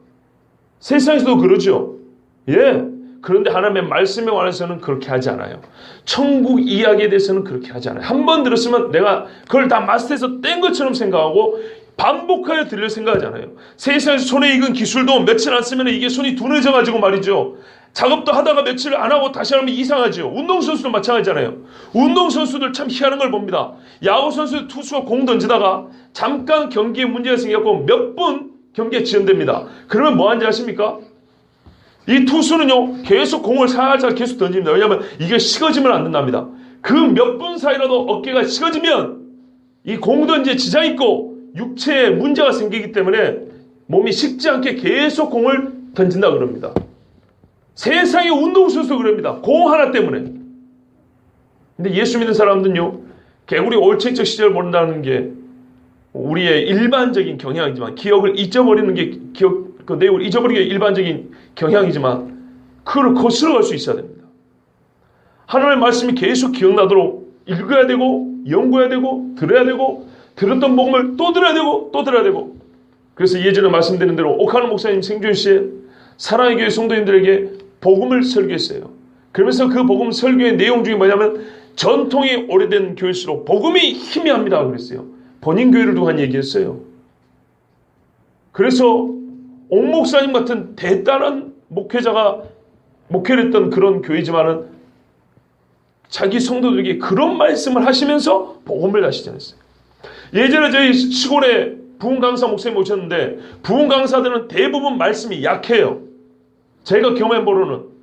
세상에서도 그러죠. 예. 그런데 하나님의 말씀에 관해서는 그렇게 하지 않아요. 천국 이야기에 대해서는 그렇게 하지 않아요. 한 번 들었으면 내가 그걸 다 마스터해서 뗀 것처럼 생각하고 반복하여 들릴 생각하지 않아요. 세상에서 손에 익은 기술도 며칠 안 쓰면 이게 손이 둔해져가지고 말이죠. 작업도 하다가 며칠 안 하고 다시 하면 이상하죠. 운동선수도 마찬가지잖아요. 운동선수들 참 희한한 걸 봅니다. 야구선수 투수가 공 던지다가 잠깐 경기에 문제가 생겼고 몇 분 경기에 지연됩니다. 그러면 뭐 하는지 아십니까? 이 투수는요 계속 공을 살살 계속 던집니다. 왜냐하면 이게 식어지면 안 된답니다. 그 몇 분 사이라도 어깨가 식어지면 이 공 던지에 지장이 있고 육체에 문제가 생기기 때문에 몸이 식지 않게 계속 공을 던진다 그럽니다. 세상의 운동선수도 그럽니다. 공 하나 때문에. 근데 예수 믿는 사람들은요 개구리 올챙이적 시절을 모른다는 게 우리의 일반적인 경향이지만 기억을 잊어버리는 게 그 내용을 잊어버리는 게 일반적인 경향이지만 그걸 거슬러갈 수 있어야 됩니다. 하나님의 말씀이 계속 기억나도록 읽어야 되고 연구해야 되고 들어야 되고 들었던 복음을 또 들어야 되고 또 들어야 되고. 그래서 예전에 말씀드린 대로 옥하는 목사님 생존 시에 사랑의 교회 성도님들에게 복음을 설교했어요. 그러면서 그 복음 설교의 내용 중에 뭐냐면 전통이 오래된 교회일수록 복음이 희미합니다 그랬어요. 본인 교회를 두고 한 얘기였어요. 그래서 옥 목사님 같은 대단한 목회자가 목회를 했던 그런 교회지만은 자기 성도들에게 그런 말씀을 하시면서 복음을 다시 전했어요. 예전에 저희 시골에 부흥 강사 목사님 오셨는데 부흥 강사들은 대부분 말씀이 약해요. 제가 경험해 보로는.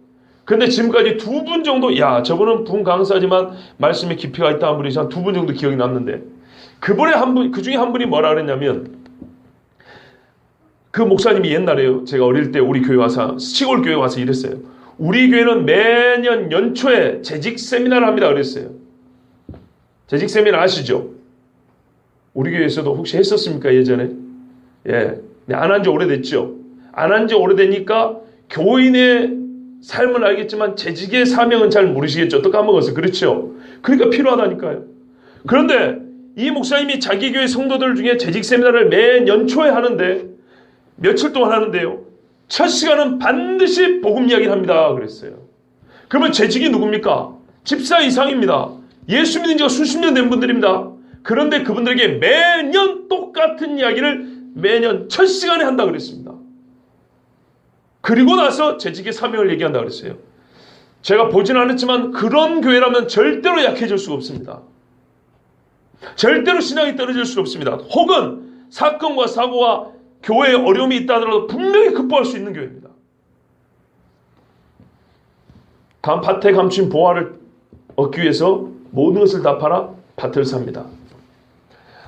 근데 지금까지 두 분 정도, 야, 저분은 부흥 강사지만 말씀에 깊이가 있다 한 분이 한 두 분 정도 기억이 남는데, 그분의 한 분, 그 중에 한 분이 뭐라 그랬냐면, 그 목사님이 옛날에요, 제가 어릴 때 우리 교회 와서, 시골 교회 와서 이랬어요. 우리 교회는 매년 연초에 재직 세미나를 합니다 그랬어요. 재직 세미나 아시죠? 우리 교회에서도 혹시 했었습니까 예전에? 예, 안 한 지 오래됐죠. 안 한 지 오래되니까 교인의 삶은 알겠지만 재직의 사명은 잘 모르시겠죠. 또 까먹어서. 그렇죠. 그러니까 필요하다니까요. 그런데 이 목사님이 자기 교회 성도들 중에 재직 세미나를 매 연초에 하는데 며칠 동안 하는데요. 첫 시간은 반드시 복음 이야기를 합니다 그랬어요. 그러면 재직이 누굽니까? 집사 이상입니다. 예수 믿은 지가 수십 년 된 분들입니다. 그런데 그분들에게 매년 똑같은 이야기를 매년 첫 시간에 한다 그랬습니다. 그리고 나서 재직의 사명을 얘기한다 그랬어요. 제가 보진 않았지만 그런 교회라면 절대로 약해질 수가 없습니다. 절대로 신앙이 떨어질 수 없습니다. 혹은 사건과 사고와 교회에 어려움이 있다 하더라도 분명히 극복할 수 있는 교회입니다. 밭에 감춘 보화를 얻기 위해서 모든 것을 다 팔아 밭을 삽니다.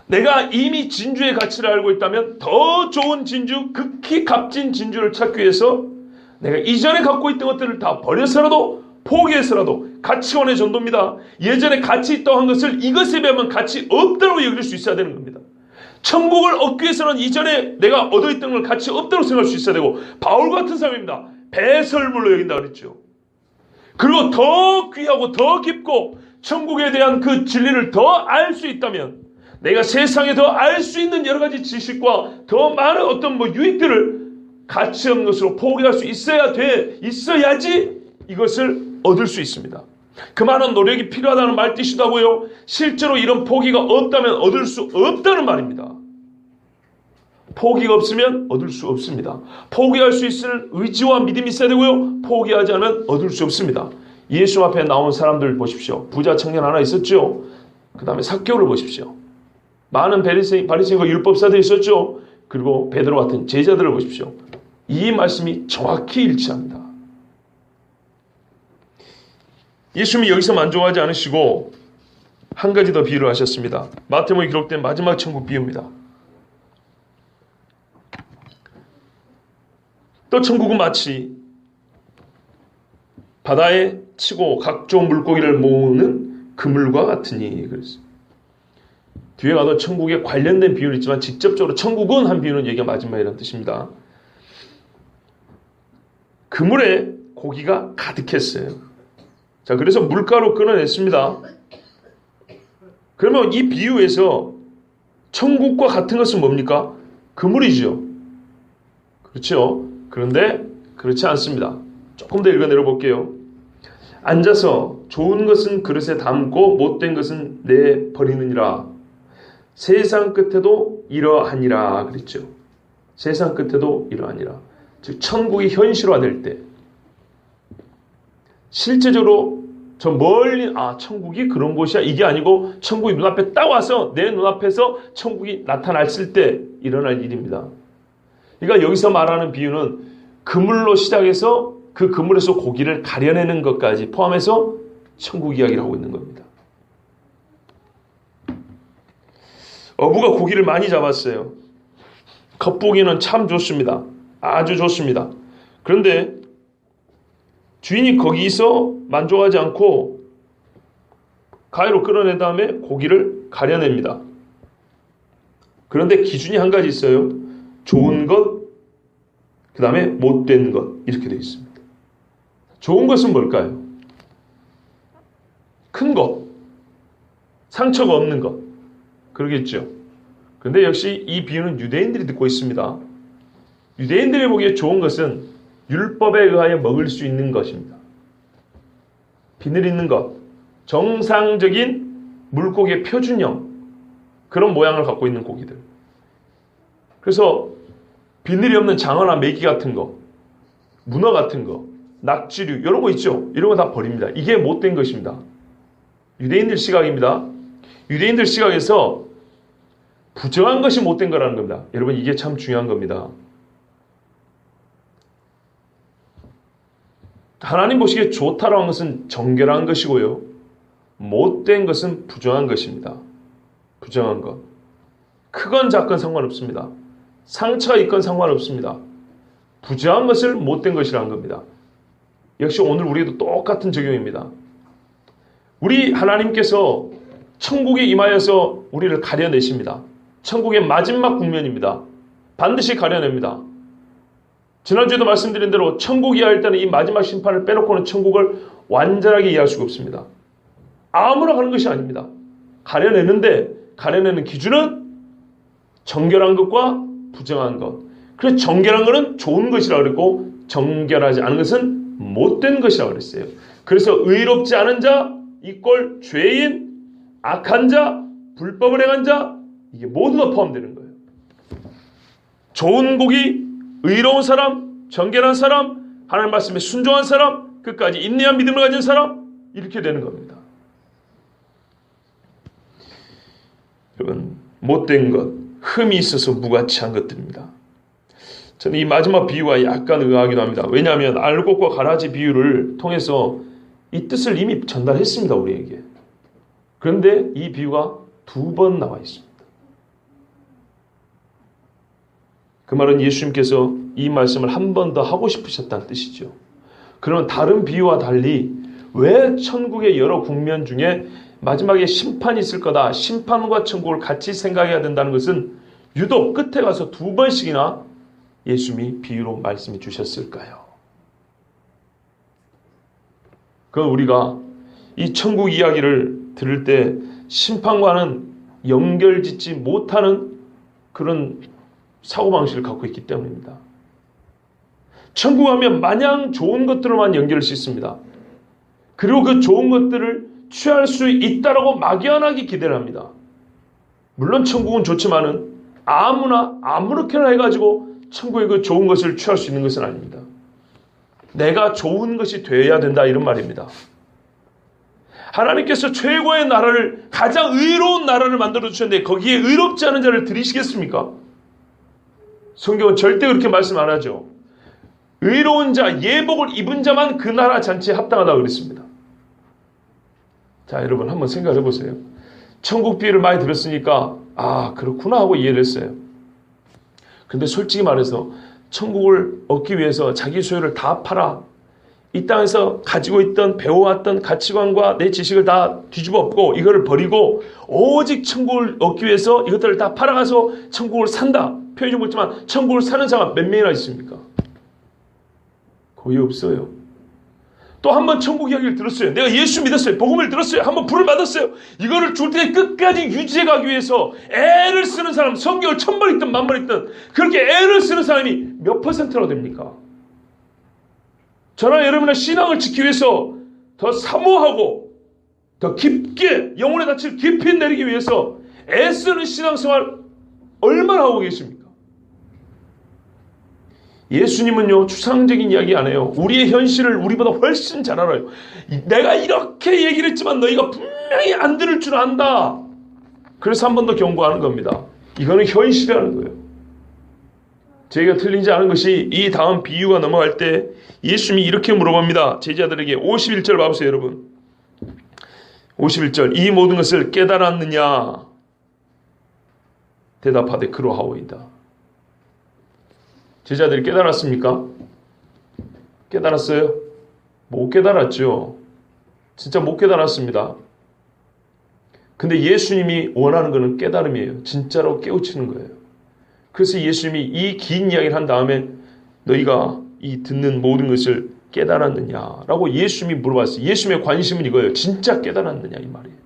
내가 이미 진주의 가치를 알고 있다면 더 좋은 진주, 극히 값진 진주를 찾기 위해서 내가 이전에 갖고 있던 것들을 다 버려서라도 포기해서라도 가치관의 전도입니다. 예전에 가치 있다고 한 것을 이것에 비하면 가치 없다고 여길 수 있어야 되는 겁니다. 천국을 얻기 위해서는 이전에 내가 얻어있던 걸 가치 없다고 생각할 수 있어야 되고 바울 같은 사람입니다. 배설물로 여긴다 그랬죠. 그리고 더 귀하고 더 깊고 천국에 대한 그 진리를 더 알 수 있다면 내가 세상에 더 알 수 있는 여러 가지 지식과 더 많은 어떤 유익들을 가치 없는 것으로 포기할 수 있어야지 이것을 얻을 수 있습니다. 그 많은 노력이 필요하다는 말 뜻이기도 하고요. 실제로 이런 포기가 없다면 얻을 수 없다는 말입니다. 포기가 없으면 얻을 수 없습니다. 포기할 수 있을 의지와 믿음이 있어야 되고요. 포기하지 않으면 얻을 수 없습니다. 예수 앞에 나온 사람들 보십시오. 부자 청년 하나 있었죠. 그 다음에 삭개오를 보십시오. 많은 바리새인과 율법사들이 있었죠. 그리고 베드로 같은 제자들을 보십시오. 이 말씀이 정확히 일치합니다. 예수님이 여기서 만족하지 않으시고 한 가지 더 비유를 하셨습니다. 마태복음에 기록된 마지막 천국 비유입니다. 또 천국은 마치 바다에 치고 각종 물고기를 모으는 그물과 같으니 그랬어요. 뒤에 가도 천국에 관련된 비유는 있지만 직접적으로 천국은 한 비유는 여기가 마지막이라는 뜻입니다. 그물에 고기가 가득했어요. 자, 그래서 물가로 끊어냈습니다. 그러면 이 비유에서 천국과 같은 것은 뭡니까? 그물이죠. 그렇죠? 그런데 그렇지 않습니다. 조금 더 읽어 내려볼게요. 앉아서 좋은 것은 그릇에 담고 못된 것은 내버리느니라. 세상 끝에도 이러하니라 그랬죠. 세상 끝에도 이러하니라. 즉 천국이 현실화될 때 실제적으로 저 멀리 천국이 그런 곳이야 이게 아니고 천국이 눈앞에 딱 와서 내 눈앞에서 천국이 나타났을 때 일어날 일입니다. 그러니까 여기서 말하는 비유는 그물로 시작해서 그 그물에서 고기를 가려내는 것까지 포함해서 천국 이야기를 하고 있는 겁니다. 어부가 고기를 많이 잡았어요. 겉보기는 참 좋습니다. 아주 좋습니다. 그런데 주인이 거기서 만족하지 않고 가위로 끌어낸 다음에 고기를 가려냅니다. 그런데 기준이 한 가지 있어요. 좋은 것, 그 다음에 못된 것 이렇게 되어 있습니다. 좋은 것은 뭘까요? 큰 것, 상처가 없는 것 그러겠죠. 그런데 역시 이 비유는 유대인들이 듣고 있습니다. 유대인들이 보기에 좋은 것은 율법에 의하여 먹을 수 있는 것입니다. 비늘 있는 것, 정상적인 물고기의 표준형, 그런 모양을 갖고 있는 고기들. 그래서 비늘이 없는 장어나 메기 같은 거, 문어 같은 거, 낙지류 이런 거 있죠. 이런 거 다 버립니다. 이게 못된 것입니다. 유대인들 시각입니다. 유대인들 시각에서 부정한 것이 못된 거라는 겁니다. 여러분, 이게 참 중요한 겁니다. 하나님 보시기에 좋다라고 하는 것은 정결한 것이고요, 못된 것은 부정한 것입니다. 부정한 것. 크건 작건 상관없습니다. 상처가 있건 상관없습니다. 부정한 것을 못된 것이라는 겁니다. 역시 오늘 우리도 똑같은 적용입니다. 우리 하나님께서 천국에 임하여서 우리를 가려내십니다. 천국의 마지막 국면입니다. 반드시 가려냅니다. 지난주에도 말씀드린 대로 천국 이해할 때는 이 마지막 심판을 빼놓고는 천국을 완전하게 이해할 수가 없습니다. 아무나 가는 것이 아닙니다. 가려내는데 가려내는 기준은 정결한 것과 부정한 것. 그래서 정결한 것은 좋은 것이라고 그랬고 정결하지 않은 것은 못된 것이라고 그랬어요. 그래서 의롭지 않은 자 이꼴 죄인, 악한 자, 불법을 행한 자, 이게 모두 다 포함되는 거예요. 좋은 고기, 의로운 사람, 정결한 사람, 하나님 말씀에 순종한 사람, 끝까지 인내한 믿음을 가진 사람, 이렇게 되는 겁니다. 여러분, 못된 것, 흠이 있어서 무가치한 것들입니다. 저는 이 마지막 비유가 약간 의아하기도 합니다. 왜냐하면 알곡과 가라지 비유를 통해서 이 뜻을 이미 전달했습니다, 우리에게. 그런데 이 비유가 2번 나와 있습니다. 그 말은 예수님께서 이 말씀을 한 번 더 하고 싶으셨다는 뜻이죠. 그러면 다른 비유와 달리 왜 천국의 여러 국면 중에 마지막에 심판이 있을 거다, 심판과 천국을 같이 생각해야 된다는 것은 유독 끝에 가서 2번씩이나 예수님이 비유로 말씀해 주셨을까요? 그건 우리가 이 천국 이야기를 들을 때 심판과는 연결짓지 못하는 그런 사고방식을 갖고 있기 때문입니다. 천국 하면 마냥 좋은 것들로만 연결할 수 있습니다. 그리고 그 좋은 것들을 취할 수 있다라고 막연하게 기대를 합니다. 물론 천국은 좋지만은 아무나 아무렇게나 해가지고 천국의 그 좋은 것을 취할 수 있는 것은 아닙니다. 내가 좋은 것이 되어야 된다, 이런 말입니다. 하나님께서 최고의 나라를, 가장 의로운 나라를 만들어 주셨는데 거기에 의롭지 않은 자를 들이시겠습니까? 성경은 절대 그렇게 말씀 안 하죠. 의로운 자, 예복을 입은 자만 그 나라 잔치에 합당하다고 그랬습니다. 자, 여러분 한번 생각해 보세요. 천국 비유를 많이 들었으니까 그렇구나 하고 이해를 했어요. 근데 솔직히 말해서 천국을 얻기 위해서 자기 소유를 다 팔아 이 땅에서 가지고 있던 배워왔던 가치관과 내 지식을 다 뒤집어 엎고 이거를 버리고 오직 천국을 얻기 위해서 이것들을 다 팔아가서 천국을 산다, 표현이 좀 그렇지만 천국을 사는 사람 몇 명이나 있습니까? 거의 없어요. 또 한 번 천국 이야기를 들었어요. 내가 예수 믿었어요. 복음을 들었어요. 한번 불을 받았어요. 이거를 줄 때 끝까지 유지해 가기 위해서 애를 쓰는 사람, 성경을 1000번 읽든 10,000번 읽든 그렇게 애를 쓰는 사람이 몇 %라고 됩니까? 저나 여러분의 신앙을 지키기 위해서 더 사모하고 더 깊게 영혼의 닻을 깊이 내리기 위해서 애쓰는 신앙생활 얼마나 하고 계십니까? 예수님은요, 추상적인 이야기 안 해요. 우리의 현실을 우리보다 훨씬 잘 알아요. 내가 이렇게 얘기를 했지만 너희가 분명히 안 들을 줄 안다. 그래서 한 번 더 경고하는 겁니다. 이거는 현실이라는 거예요. 저희가 틀리지 않은 것이 이 다음 비유가 넘어갈 때 예수님이 이렇게 물어봅니다. 제자들에게 51절 봐보세요, 여러분. 51절, 이 모든 것을 깨달았느냐? 대답하되 그러하오이다. 제자들이 깨달았습니까? 깨달았어요? 못 깨달았죠. 진짜 못 깨달았습니다. 근데 예수님이 원하는 것은 깨달음이에요. 진짜로 깨우치는 거예요. 그래서 예수님이 이 긴 이야기를 한 다음에 너희가 이 듣는 모든 것을 깨달았느냐라고 예수님이 물어봤어요. 예수님의 관심은 이거예요. 진짜 깨달았느냐, 이 말이에요.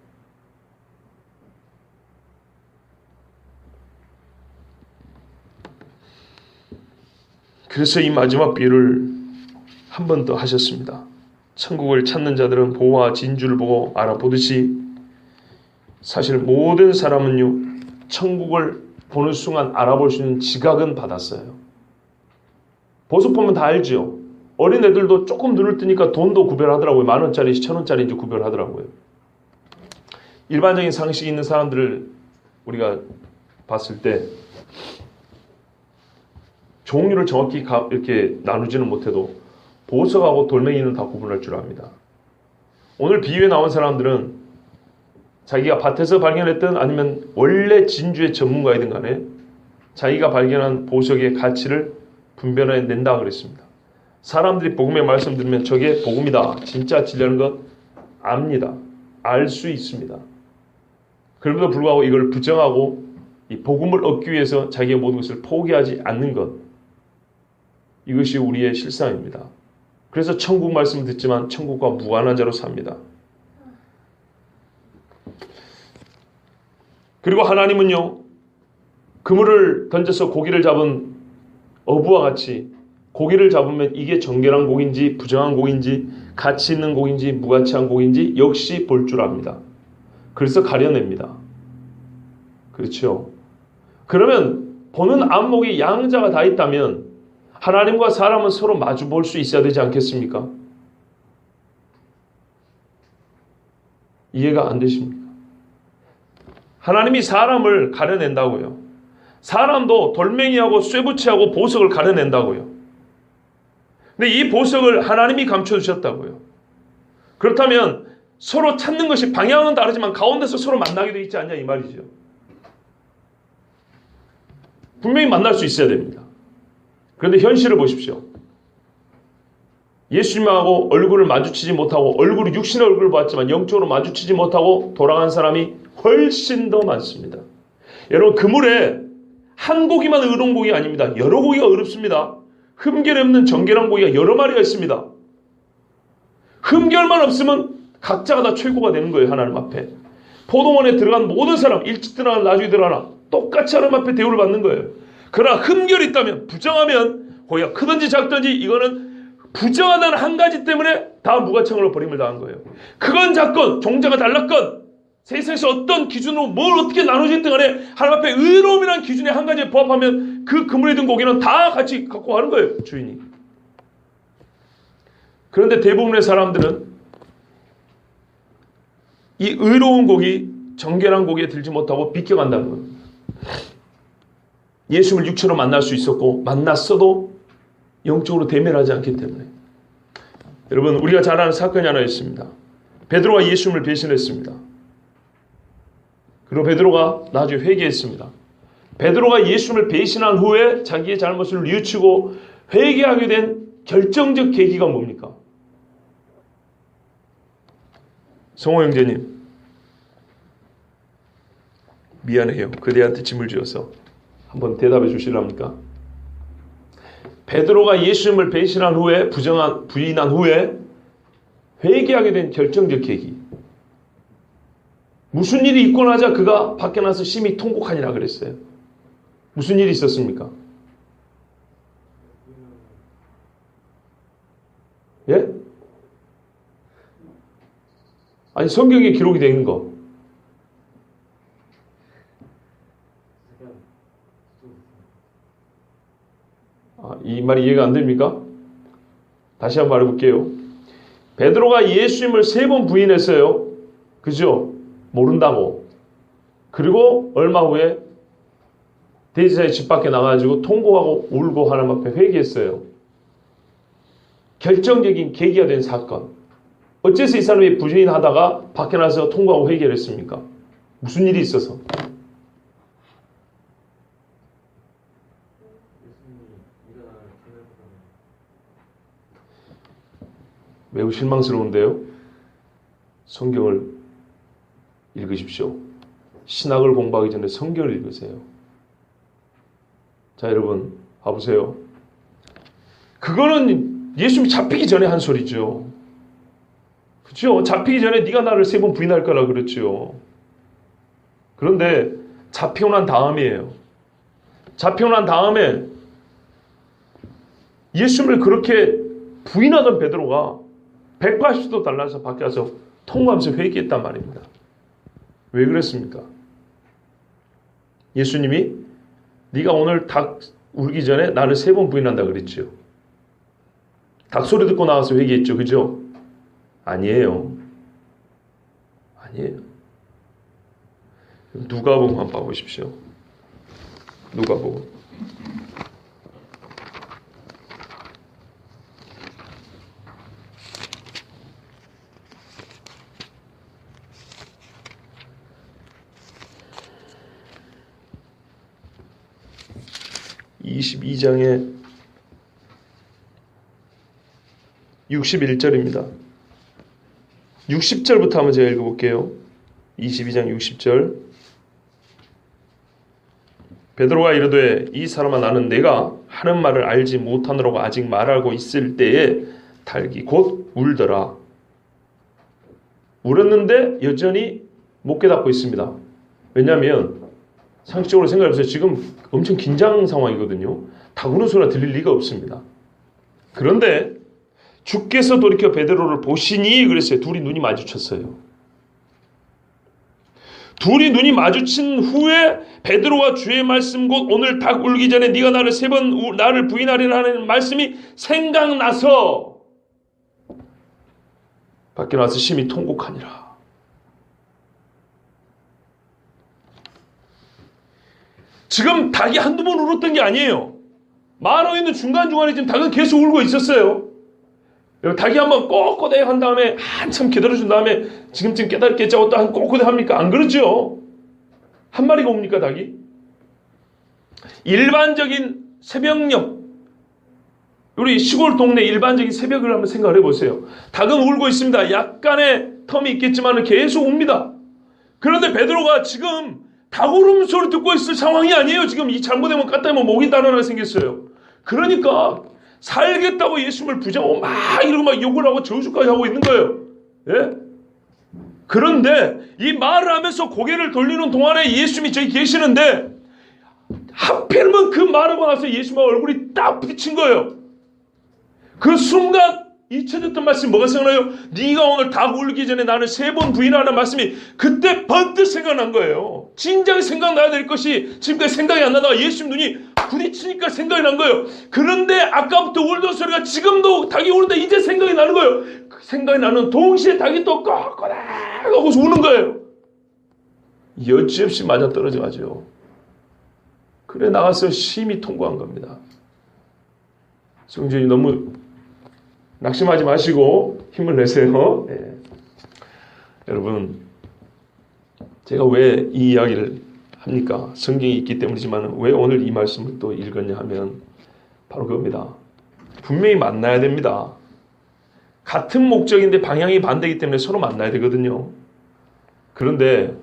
그래서 이 마지막 비유를 한 번 더 하셨습니다. 천국을 찾는 자들은 보화 진주를 보고 알아보듯이 사실 모든 사람은요, 천국을 보는 순간 알아볼 수 있는 지각은 받았어요. 보석 보면 다 알죠. 어린애들도 조금 눈을 뜨니까 돈도 구별하더라고요. 10,000원짜리, 1,000원짜리인지 구별하더라고요. 일반적인 상식이 있는 사람들을 우리가 봤을 때 종류를 정확히 이렇게 나누지는 못해도 보석하고 돌멩이는 다 구분할 줄 압니다. 오늘 비유에 나온 사람들은 자기가 밭에서 발견했든 아니면 원래 진주의 전문가이든 간에 자기가 발견한 보석의 가치를 분별해낸다 그랬습니다. 사람들이 복음의 말씀 들으면 저게 복음이다, 진짜 진리라는 것 압니다. 알 수 있습니다. 그럼에도 불구하고 이걸 부정하고 이 복음을 얻기 위해서 자기의 모든 것을 포기하지 않는 것, 이것이 우리의 실상입니다. 그래서 천국 말씀을 듣지만 천국과 무관한 자로 삽니다. 그리고 하나님은요, 그물을 던져서 고기를 잡은 어부와 같이 고기를 잡으면 이게 정결한 고기인지 부정한 고기인지 가치 있는 고기인지 무가치한 고기인지 역시 볼 줄 압니다. 그래서 가려냅니다. 그렇죠? 그러면 보는 안목이 양자가 다 있다면 하나님과 사람은 서로 마주 볼 수 있어야 되지 않겠습니까? 이해가 안 되십니까? 하나님이 사람을 가려낸다고요. 사람도 돌멩이하고 쇠붙이하고 보석을 가려낸다고요. 근데 이 보석을 하나님이 감춰주셨다고요. 그렇다면 서로 찾는 것이 방향은 다르지만 가운데서 서로 만나게 돼 있지 않냐 이 말이죠. 분명히 만날 수 있어야 됩니다. 그런데 현실을 보십시오. 예수님하고 얼굴을 마주치지 못하고 얼굴이 육신의 얼굴을 봤지만 영적으로 마주치지 못하고 돌아간 사람이 훨씬 더 많습니다. 여러분, 그물에 한 고기만 의로운 고기가 아닙니다. 여러 고기가 의롭습니다. 흠결 없는 정결한 고기가 여러 마리가 있습니다. 흠결만 없으면 각자가 다 최고가 되는 거예요. 하나님 앞에. 포도원에 들어간 모든 사람, 일찍 들어가나 나중에 들어가나 똑같이 하나님 앞에 대우를 받는 거예요. 그러나 흠결이 있다면, 부정하면 고기가 크든지 작든지 이거는 부정하다는 한 가지 때문에 다 무가청으로 버림을 당한 거예요. 그건 작건 종자가 달랐건 세상에서 어떤 기준으로 뭘 어떻게 나눠졌든 간에 하나님 앞에 의로움이라는 기준에 한 가지에 부합하면 그 그물에 든 고기는 다 같이 갖고 가는 거예요. 주인이. 그런데 대부분의 사람들은 이 의로운 고기, 정결한 고기에 들지 못하고 비껴간다는 겁니다. 예수를 육체로 만날 수 있었고 만났어도 영적으로 대면하지 않기 때문에. 여러분, 우리가 잘 아는 사건이 하나 있습니다. 베드로가 예수님을 배신했습니다. 그리고 베드로가 나중에 회개했습니다. 베드로가 예수님을 배신한 후에 자기의 잘못을 뉘우치고 회개하게 된 결정적 계기가 뭡니까? 성호 형제님, 미안해요. 그대한테 짐을 지어서 한번 대답해 주실랍니까? 베드로가 예수님을 배신한 후에 부인한 후에 회개하게 된 결정적 계기. 무슨 일이 있고 나자 그가 밖에 나서 심히 통곡하니라 그랬어요. 무슨 일이 있었습니까? 예? 아니, 성경에 기록이 되어 있는 거. 이 말이 이해가 안 됩니까? 다시 한번 말해볼게요. 베드로가 예수님을 3번 부인했어요. 그죠? 모른다고. 그리고 얼마 후에 대제사의 집 밖에 나가가지고 통곡하고 울고 하나님 앞에 회개했어요. 결정적인 계기가 된 사건. 어째서 이 사람이 부인하다가 밖에 나서 통곡하고 회개를 했습니까? 무슨 일이 있어서? 매우 실망스러운데요. 성경을 읽으십시오. 신학을 공부하기 전에 성경을 읽으세요. 자, 여러분 봐보세요. 그거는 예수님이 잡히기 전에 한 소리죠. 그렇죠? 잡히기 전에 네가 나를 3번 부인할 거라 그랬죠. 그런데 잡히고 난 다음이에요. 잡히고 난 다음에 예수님을 그렇게 부인하던 베드로가 180도 달라서 밖에 와서 통과하면서 회개했단 말입니다. 왜 그랬습니까? 예수님이 네가 오늘 닭 울기 전에 나를 3번 부인한다 그랬죠. 닭 소리 듣고 나와서 회개했죠. 그죠? 아니에요. 아니에요. 누가복음 한번 봐보십시오. 누가복음 22장의 61절입니다. 60절부터 한번 제가 읽어볼게요. 22장 60절. 베드로가 이르되 이 사람아 나는 내가 하는 말을 알지 못하느라고 아직 말하고 있을 때에 닭이 곧 울더라. 울었는데 여전히 못 깨닫고 있습니다. 왜냐하면 상식적으로 생각해보세요. 지금 엄청 긴장 상황이거든요. 닭 우는 소리가 들릴 리가 없습니다. 그런데 주께서 돌이켜 베드로를 보시니 그랬어요. 둘이 눈이 마주쳤어요. 둘이 눈이 마주친 후에 베드로가 주의 말씀 곧 오늘 닭 울기 전에 네가 나를 3번 나를 부인하리라는 말씀이 생각나서 밖에 나와서 심히 통곡하니라. 지금 닭이 한두 번 울었던 게 아니에요. 말하고 있는 중간중간에 지금 닭은 계속 울고 있었어요. 닭이 한번 꼿꼿해 한 다음에 한참 기다려준 다음에 지금쯤 깨달겠자고 또 한 꼿꼿해 합니까? 안 그러죠. 한 마리가 옵니까 닭이? 일반적인 새벽녘, 우리 시골 동네 일반적인 새벽을 한번 생각을 해보세요. 닭은 울고 있습니다. 약간의 텀이 있겠지만 계속 웁니다. 그런데 베드로가 지금 닭 울음소리 듣고 있을 상황이 아니에요. 지금 이 잘못하면 까딱하면 목이 달아나게 생겼어요. 그러니까 살겠다고 예수님을 부정하고 막 이러고 막 욕을 하고 저주까지 하고 있는 거예요. 예? 그런데 이 말을 하면서 고개를 돌리는 동안에 예수님이 저기 계시는데 하필이면 그 말하고 나서 예수님의 얼굴이 딱 부딪힌 거예요. 그 순간 잊혀졌던 말씀이 뭐가 생각나요? 네가 오늘 닭 울기 전에 나는 3번 부인하는 말씀이 그때 번뜩 생각난 거예요. 진작에 생각나야 될 것이 지금까지 생각이 안 나다가 예수님 눈이 부딪히니까 생각이 난 거예요. 그런데 아까부터 울던 소리가 지금도 닭이 우는데 이제 생각이 나는 거예요. 그 생각이 나는 동시에 닭이 또 꺽꺽 하고서 우는 거예요. 여지없이 맞아떨어져 가죠. 그래 나가서 심히 통과한 겁니다. 성준이 너무 낙심하지 마시고 힘을 내세요. 네. 여러분, 제가 왜 이 이야기를 합니까? 성경이 있기 때문이지만 왜 오늘 이 말씀을 또 읽었냐 하면 바로 그겁니다. 분명히 만나야 됩니다. 같은 목적인데 방향이 반대이기 때문에 서로 만나야 되거든요. 그런데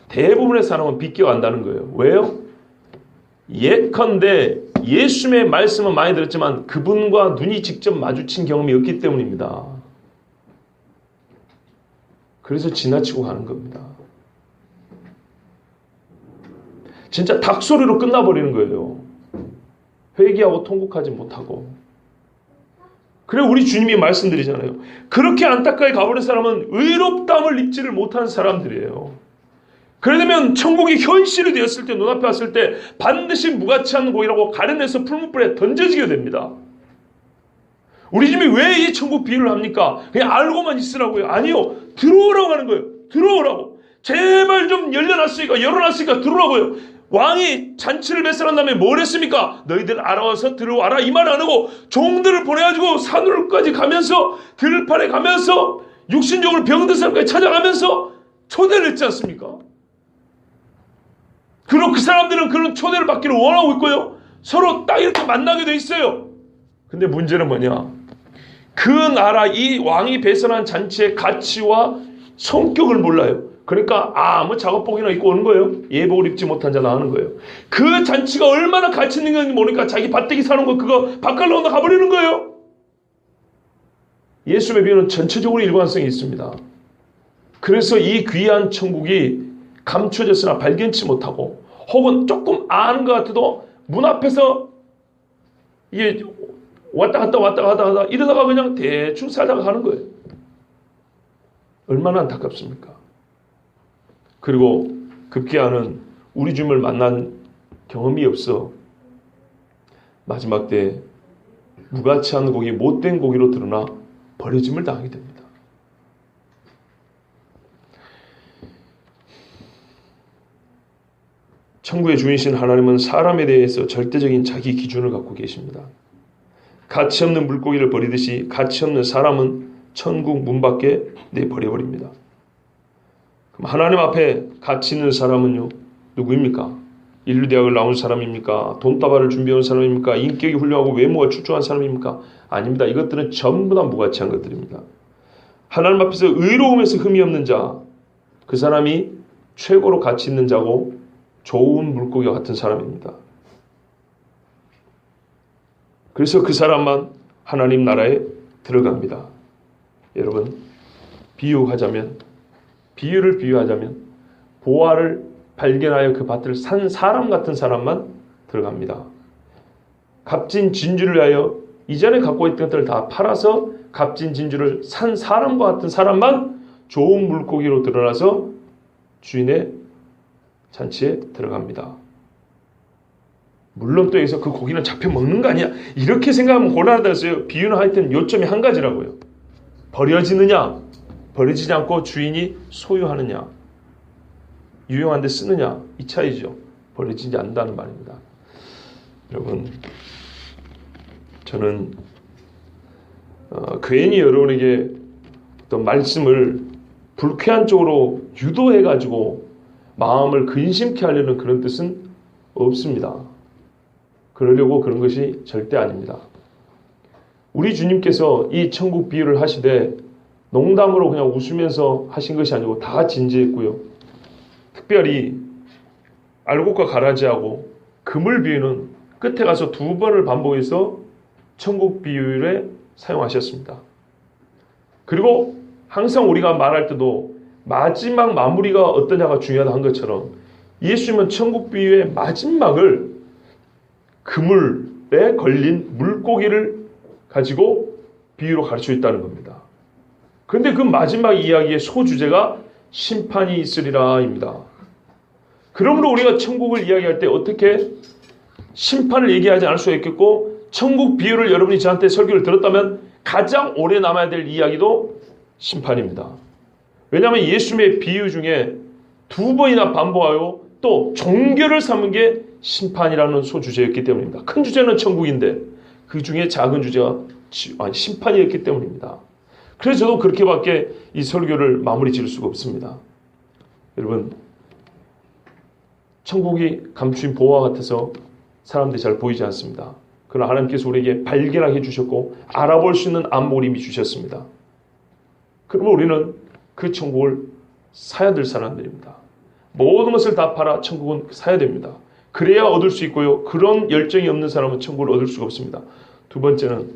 대부분의 사람은 비껴간다는 거예요. 왜요? 예컨대 예수님의 말씀은 많이 들었지만 그분과 눈이 직접 마주친 경험이 없기 때문입니다. 그래서 지나치고 가는 겁니다. 진짜 닭소리로 끝나버리는 거예요. 회개하고 통곡하지 못하고. 그래 우리 주님이 말씀드리잖아요. 그렇게 안타까이 가버린 사람은 의롭다함을 입지를 못하는 사람들이에요. 그러려면 천국이 현실이 되었을 때 눈앞에 왔을 때 반드시 무가치한 고기라고 가려내서 풀무불에 던져지게 됩니다. 우리 주님이 왜 이 천국 비유를 합니까? 그냥 알고만 있으라고요? 아니요. 들어오라고 하는 거예요. 들어오라고. 제발 좀 열어놨으니까 들어오라고요. 왕이 잔치를 배설한 다음에 뭘 했습니까? 너희들 알아와서 들어와라 이 말 안 하고 종들을 보내가지고 산울까지 가면서 들판에 가면서 육신적으로 병든 사람까지 찾아가면서 초대를 했지 않습니까? 그리고 그 사람들은 그런 초대를 받기를 원하고 있고요. 서로 딱 이렇게 만나게 돼 있어요. 근데 문제는 뭐냐? 그 나라 이 왕이 배설한 잔치의 가치와 성격을 몰라요. 그러니까 아무 작업복이나 입고 오는 거예요. 예복을 입지 못한 자나 하는 거예요. 그 잔치가 얼마나 가치 있는 건지 모르니까 자기 밭대기 사는 거 그거 밭갈러 온다 가버리는 거예요. 예수님의 비유는 전체적으로 일관성이 있습니다. 그래서 이 귀한 천국이 감춰졌으나 발견치 못하고 혹은 조금 아는 것 같아도 문 앞에서 이게 왔다 갔다 이러다가 그냥 대충 살다가 가는 거예요. 얼마나 안타깝습니까? 그리고 급기야는 우리 주님을 만난 경험이 없어 마지막 때 무가치한 고기, 못된 고기로 드러나 버려짐을 당하게 됩니다. 천국의 주인이신 하나님은 사람에 대해서 절대적인 자기 기준을 갖고 계십니다. 가치 없는 물고기를 버리듯이 가치 없는 사람은 천국 문 밖에 내버려버립니다. 그럼 하나님 앞에 가치 있는 사람은요, 누구입니까? 인류대학을 나온 사람입니까? 돈다발을 준비해온 사람입니까? 인격이 훌륭하고 외모가 출중한 사람입니까? 아닙니다. 이것들은 전부 다 무가치한 것들입니다. 하나님 앞에서 의로움에서 흠이 없는 자, 그 사람이 최고로 가치 있는 자고 좋은 물고기와 같은 사람입니다. 그래서 그 사람만 하나님 나라에 들어갑니다. 여러분, 비유를 비유하자면 보화를 발견하여 그 밭을 산 사람 같은 사람만 들어갑니다. 값진 진주를 위하여 이전에 갖고 있던 것들을 다 팔아서 값진 진주를 산 사람과 같은 사람만 좋은 물고기로 드러나서 주인의 잔치에 들어갑니다. 물론 또 여기서 그 고기는 잡혀 먹는 거 아니야? 이렇게 생각하면 곤란하다 했어요. 비유는 하여튼 요점이 한 가지라고요. 버려지느냐, 버려지지 않고 주인이 소유하느냐, 유용한 데 쓰느냐, 이 차이죠. 버려지지 않는다는 말입니다. 여러분, 저는 괜히 여러분에게 어떤 말씀을 불쾌한 쪽으로 유도해가지고 마음을 근심케 하려는 그런 뜻은 없습니다. 그러려고 그런 것이 절대 아닙니다. 우리 주님께서 이 천국 비유를 하시되 농담으로 그냥 웃으면서 하신 것이 아니고 다 진지했고요. 특별히 알곡과 가라지하고 금을 비유는 끝에 가서 2번을 반복해서 천국 비유에 사용하셨습니다. 그리고 항상 우리가 말할 때도 마지막 마무리가 어떠냐가 중요하다 한 것처럼 예수님은 천국 비유의 마지막을 그물에 걸린 물고기를 가지고 비유로 가르쳐 있다는 겁니다. 그런데 그 마지막 이야기의 소주제가 심판이 있으리라입니다. 그러므로 우리가 천국을 이야기할 때 어떻게 심판을 얘기하지 않을 수가 있겠고, 천국 비유를 여러분이 저한테 설교를 들었다면 가장 오래 남아야 될 이야기도 심판입니다. 왜냐하면 예수님의 비유 중에 2번이나 반복하고 또 종교를 삼은 게 심판이라는 소주제였기 때문입니다. 큰 주제는 천국인데 그 중에 작은 주제가 심판이었기 때문입니다. 그래서 저도 그렇게밖에 이 설교를 마무리 지을 수가 없습니다. 여러분, 천국이 감추인 보화 같아서 사람들이 잘 보이지 않습니다. 그러나 하나님께서 우리에게 발견하게 해주셨고 알아볼 수 있는 안목을 이미 주셨습니다. 그러면 우리는 그 천국을 사야 될 사람들입니다. 모든 것을 다 팔아 천국은 사야 됩니다. 그래야 얻을 수 있고요. 그런 열정이 없는 사람은 천국을 얻을 수가 없습니다. 2번째는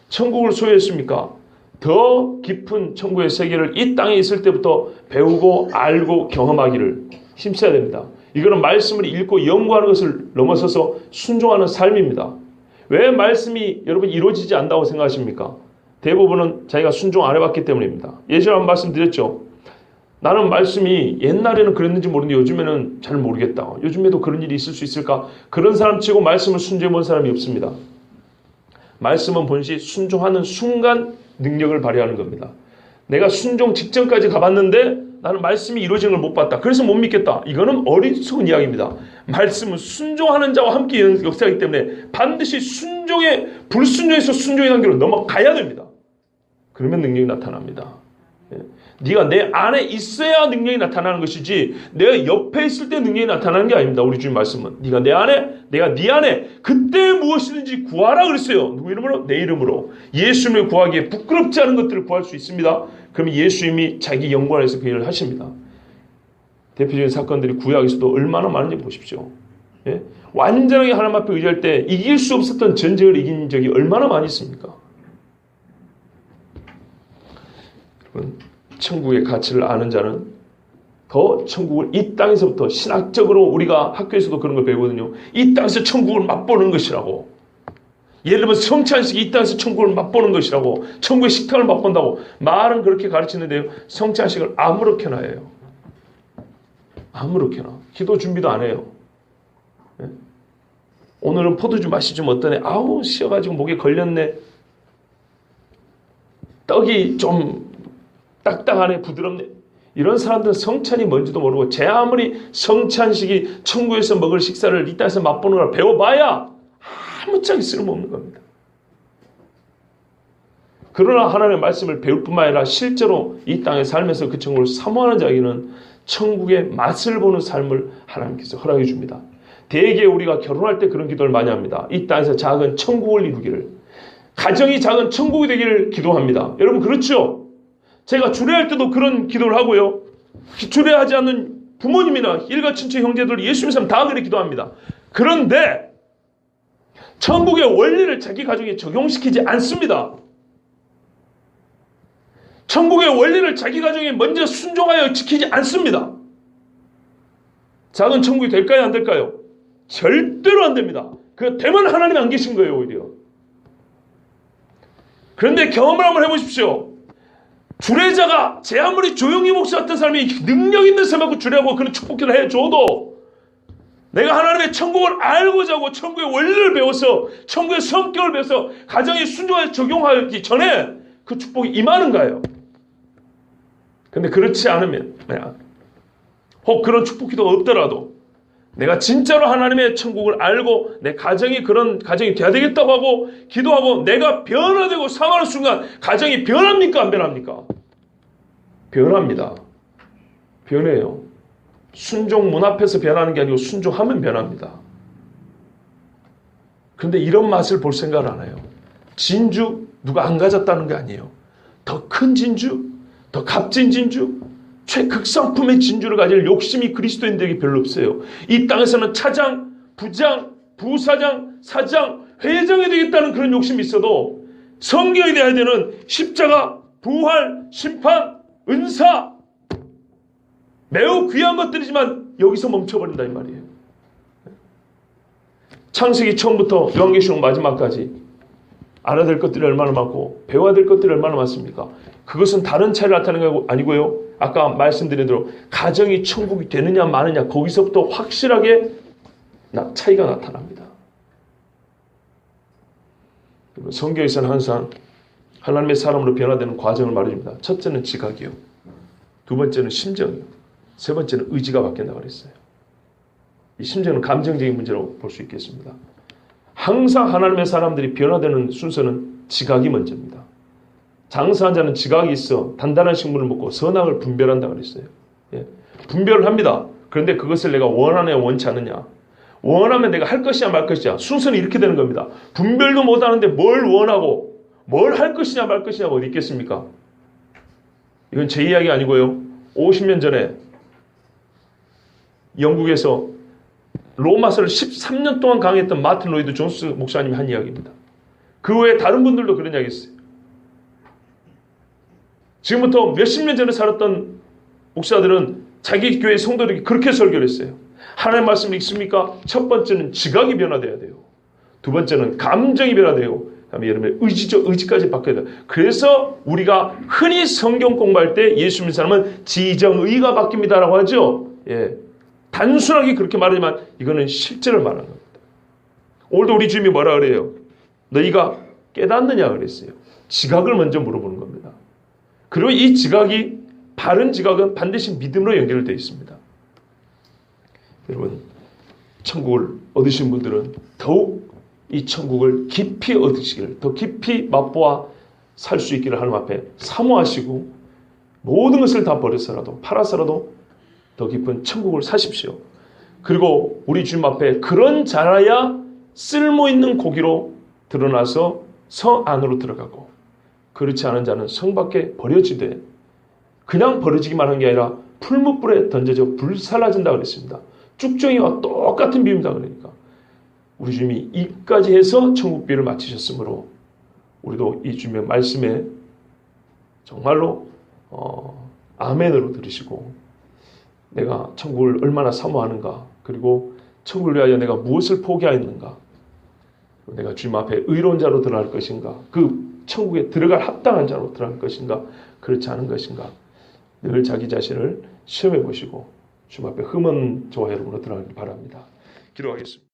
천국을 소유했습니까? 더 깊은 천국의 세계를 이 땅에 있을 때부터 배우고 알고 경험하기를 힘써야 됩니다. 이거는 말씀을 읽고 연구하는 것을 넘어서서 순종하는 삶입니다. 왜 말씀이 여러분 이루어지지 않는다고 생각하십니까? 대부분은 자기가 순종 안 해봤기 때문입니다. 예전에 한 말씀 드렸죠. 나는 말씀이 옛날에는 그랬는지 모르는데 요즘에는 잘 모르겠다. 요즘에도 그런 일이 있을 수 있을까? 그런 사람 치고 말씀을 순종해 본 사람이 없습니다. 말씀은 본시 순종하는 순간 능력을 발휘하는 겁니다. 내가 순종 직전까지 가봤는데 나는 말씀이 이루어지는 걸 못 봤다. 그래서 못 믿겠다. 이거는 어리석은 이야기입니다. 말씀은 순종하는 자와 함께 역사하기 때문에 반드시 불순종에서 순종의 단계로 넘어가야 됩니다. 그러면 능력이 나타납니다. 네가 내 안에 있어야 능력이 나타나는 것이지 내가 옆에 있을 때 능력이 나타나는 게 아닙니다. 우리 주님 말씀은 네가 내 안에, 내가 네 안에 그때 무엇이든지 구하라 그랬어요. 누구 이름으로? 내 이름으로. 예수님을 구하기에 부끄럽지 않은 것들을 구할 수 있습니다. 그러면 예수님이 자기 영광 안에서 그 일을 하십니다. 대표적인 사건들이 구약에서도 얼마나 많은지 보십시오. 예? 완전하게 하나님 앞에 의지할 때 이길 수 없었던 전쟁을 이긴 적이 얼마나 많이 있습니까? 여러분, 천국의 가치를 아는 자는 더 천국을 이 땅에서부터 신학적으로 우리가 학교에서도 그런 걸 배우거든요. 이 땅에서 천국을 맛보는 것이라고. 예를 들면 성찬식이 이 땅에서 천국을 맛보는 것이라고, 천국의 식탁을 맛본다고 말은 그렇게 가르치는데요, 성찬식을 아무렇게나 해요. 아무렇게나. 기도 준비도 안 해요. 예? 오늘은 포도주 맛이 좀 어떠네. 아우 쉬어가지고 목에 걸렸네. 떡이 좀 딱딱하네, 부드럽네. 이런 사람들은 성찬이 뭔지도 모르고, 제 아무리 성찬식이 천국에서 먹을 식사를 이 땅에서 맛보는 걸 배워봐야 아무짝에 쓸모없는 겁니다. 그러나 하나님의 말씀을 배울 뿐만 아니라 실제로 이 땅에 살면서 그 천국을 사모하는 자에게는 천국의 맛을 보는 삶을 하나님께서 허락해 줍니다. 대개 우리가 결혼할 때 그런 기도를 많이 합니다. 이 땅에서 작은 천국을 이루기를, 가정이 작은 천국이 되기를 기도합니다. 여러분 그렇죠? 제가 주례할 때도 그런 기도를 하고요. 주례하지 않는 부모님이나 일가 친척 형제들, 예수 믿는 사람 다 그렇게 기도합니다. 그런데 천국의 원리를 자기 가정에 적용시키지 않습니다. 천국의 원리를 자기 가정에 먼저 순종하여 지키지 않습니다. 작은 천국이 될까요? 안 될까요? 절대로 안 됩니다. 그 되면 하나님이 안 계신 거예요, 오히려. 그런데 경험을 한번 해보십시오. 주례자가 제 아무리 조용히 목사 같은 사람이 능력 있는 사람하고 주례하고 그런 축복기를 해줘도, 내가 하나님의 천국을 알고자 하고 천국의 원리를 배워서 천국의 성격을 배워서 가정에 순종하여 적용하기 전에 그 축복이 임하는가요? 근데 그렇지 않으면, 혹 그런 축복기도 없더라도 내가 진짜로 하나님의 천국을 알고 내 가정이 그런 가정이 돼야 되겠다고 하고 기도하고 내가 변화되고 사모하는 순간 가정이 변합니까? 안 변합니까? 변합니다. 변해요. 순종 문 앞에서 변하는 게 아니고 순종하면 변합니다. 그런데 이런 맛을 볼 생각을 안 해요. 진주 누가 안 가졌다는 게 아니에요. 더 큰 진주, 더 값진 진주, 최극상품의 진주를 가질 욕심이 그리스도인들에게 별로 없어요. 이 땅에서는 차장, 부장, 부사장, 사장, 회장이 되겠다는 그런 욕심이 있어도 성경이 돼야 되는 십자가, 부활, 심판, 은사, 매우 귀한 것들이지만 여기서 멈춰버린다 이 말이에요. 창세기 처음부터 요한계시록 마지막까지 알아야 될 것들이 얼마나 많고 배워야 될 것들이 얼마나 많습니까? 그것은 다른 차이를 나타내는 게 아니고요. 아까 말씀드린 대로 가정이 천국이 되느냐 마느냐 거기서부터 확실하게 차이가 나타납니다. 성경에서는 항상 하나님의 사람으로 변화되는 과정을 말해줍니다. 첫째는 지각이요. 두 번째는 심정이요. 세 번째는 의지가 바뀐다고 그랬어요. 이 심정은 감정적인 문제로 볼 수 있겠습니다. 항상 하나님의 사람들이 변화되는 순서는 지각이 먼저입니다. 장사한 자는 지각이 있어 단단한 식물을 먹고 선악을 분별한다고 그랬어요. 예. 분별을 합니다. 그런데 그것을 내가 원하냐 원치 않느냐. 원하면 내가 할 것이냐 말 것이냐. 순서는 이렇게 되는 겁니다. 분별도 못하는데 뭘 원하고 뭘 할 것이냐 말 것이냐가 어디 있겠습니까? 이건 제 이야기 아니고요. 50년 전에 영국에서 로마서를 13년 동안 강의했던 마틴 로이드 존스 목사님이 한 이야기입니다. 그 외에 다른 분들도 그런 이야기 했어요. 지금부터 몇십 년 전에 살았던 목사들은 자기 교회 성도들에게 그렇게 설교를 했어요. 하나님의 말씀을 읽습니까? 첫 번째는 지각이 변화돼야 돼요. 두 번째는 감정이 변화돼요. 그다음에 여러분의 의지까지 바뀌어야 돼요. 그래서 우리가 흔히 성경 공부할 때 예수 믿는 사람은 지정의가 바뀝니다라고 하죠. 예. 단순하게 그렇게 말하지만 이거는 실제를 말하는 겁니다. 오늘도 우리 주님이 뭐라 그래요? 너희가 깨닫느냐 그랬어요. 지각을 먼저 물어보는 겁니다. 그리고 이 지각이 바른 지각은 반드시 믿음으로 연결되어 있습니다. 여러분 천국을 얻으신 분들은 더욱 이 천국을 깊이 얻으시기를 더 깊이 맛보아 살 수 있기를 하나님 앞에 사모하시고 모든 것을 다 버려서라도 팔아서라도 더 깊은 천국을 사십시오. 그리고 우리 주님 앞에 그런 자라야 쓸모있는 고기로 드러나서 성 안으로 들어가고 그렇지 않은 자는 성 밖에 버려지되 그냥 버려지기만 한 게 아니라 풀무불에 던져져 불살라진다고 그랬습니다. 쭉정이와 똑같은 비유입니다. 그러니까 우리 주님이 이까지 해서 천국비를 마치셨으므로 우리도 이 주님의 말씀에 정말로 아멘으로 들으시고 내가 천국을 얼마나 사모하는가 그리고 천국을 위하여 내가 무엇을 포기하였는가 내가 주님 앞에 의로운 자로 드러날 것인가? 그 천국에 들어갈 합당한 자로 드러날 것인가? 그렇지 않은 것인가? 늘 자기 자신을 시험해 보시고 주님 앞에 흠은 저와 여러분으로 드러나길 바랍니다. 기도하겠습니다.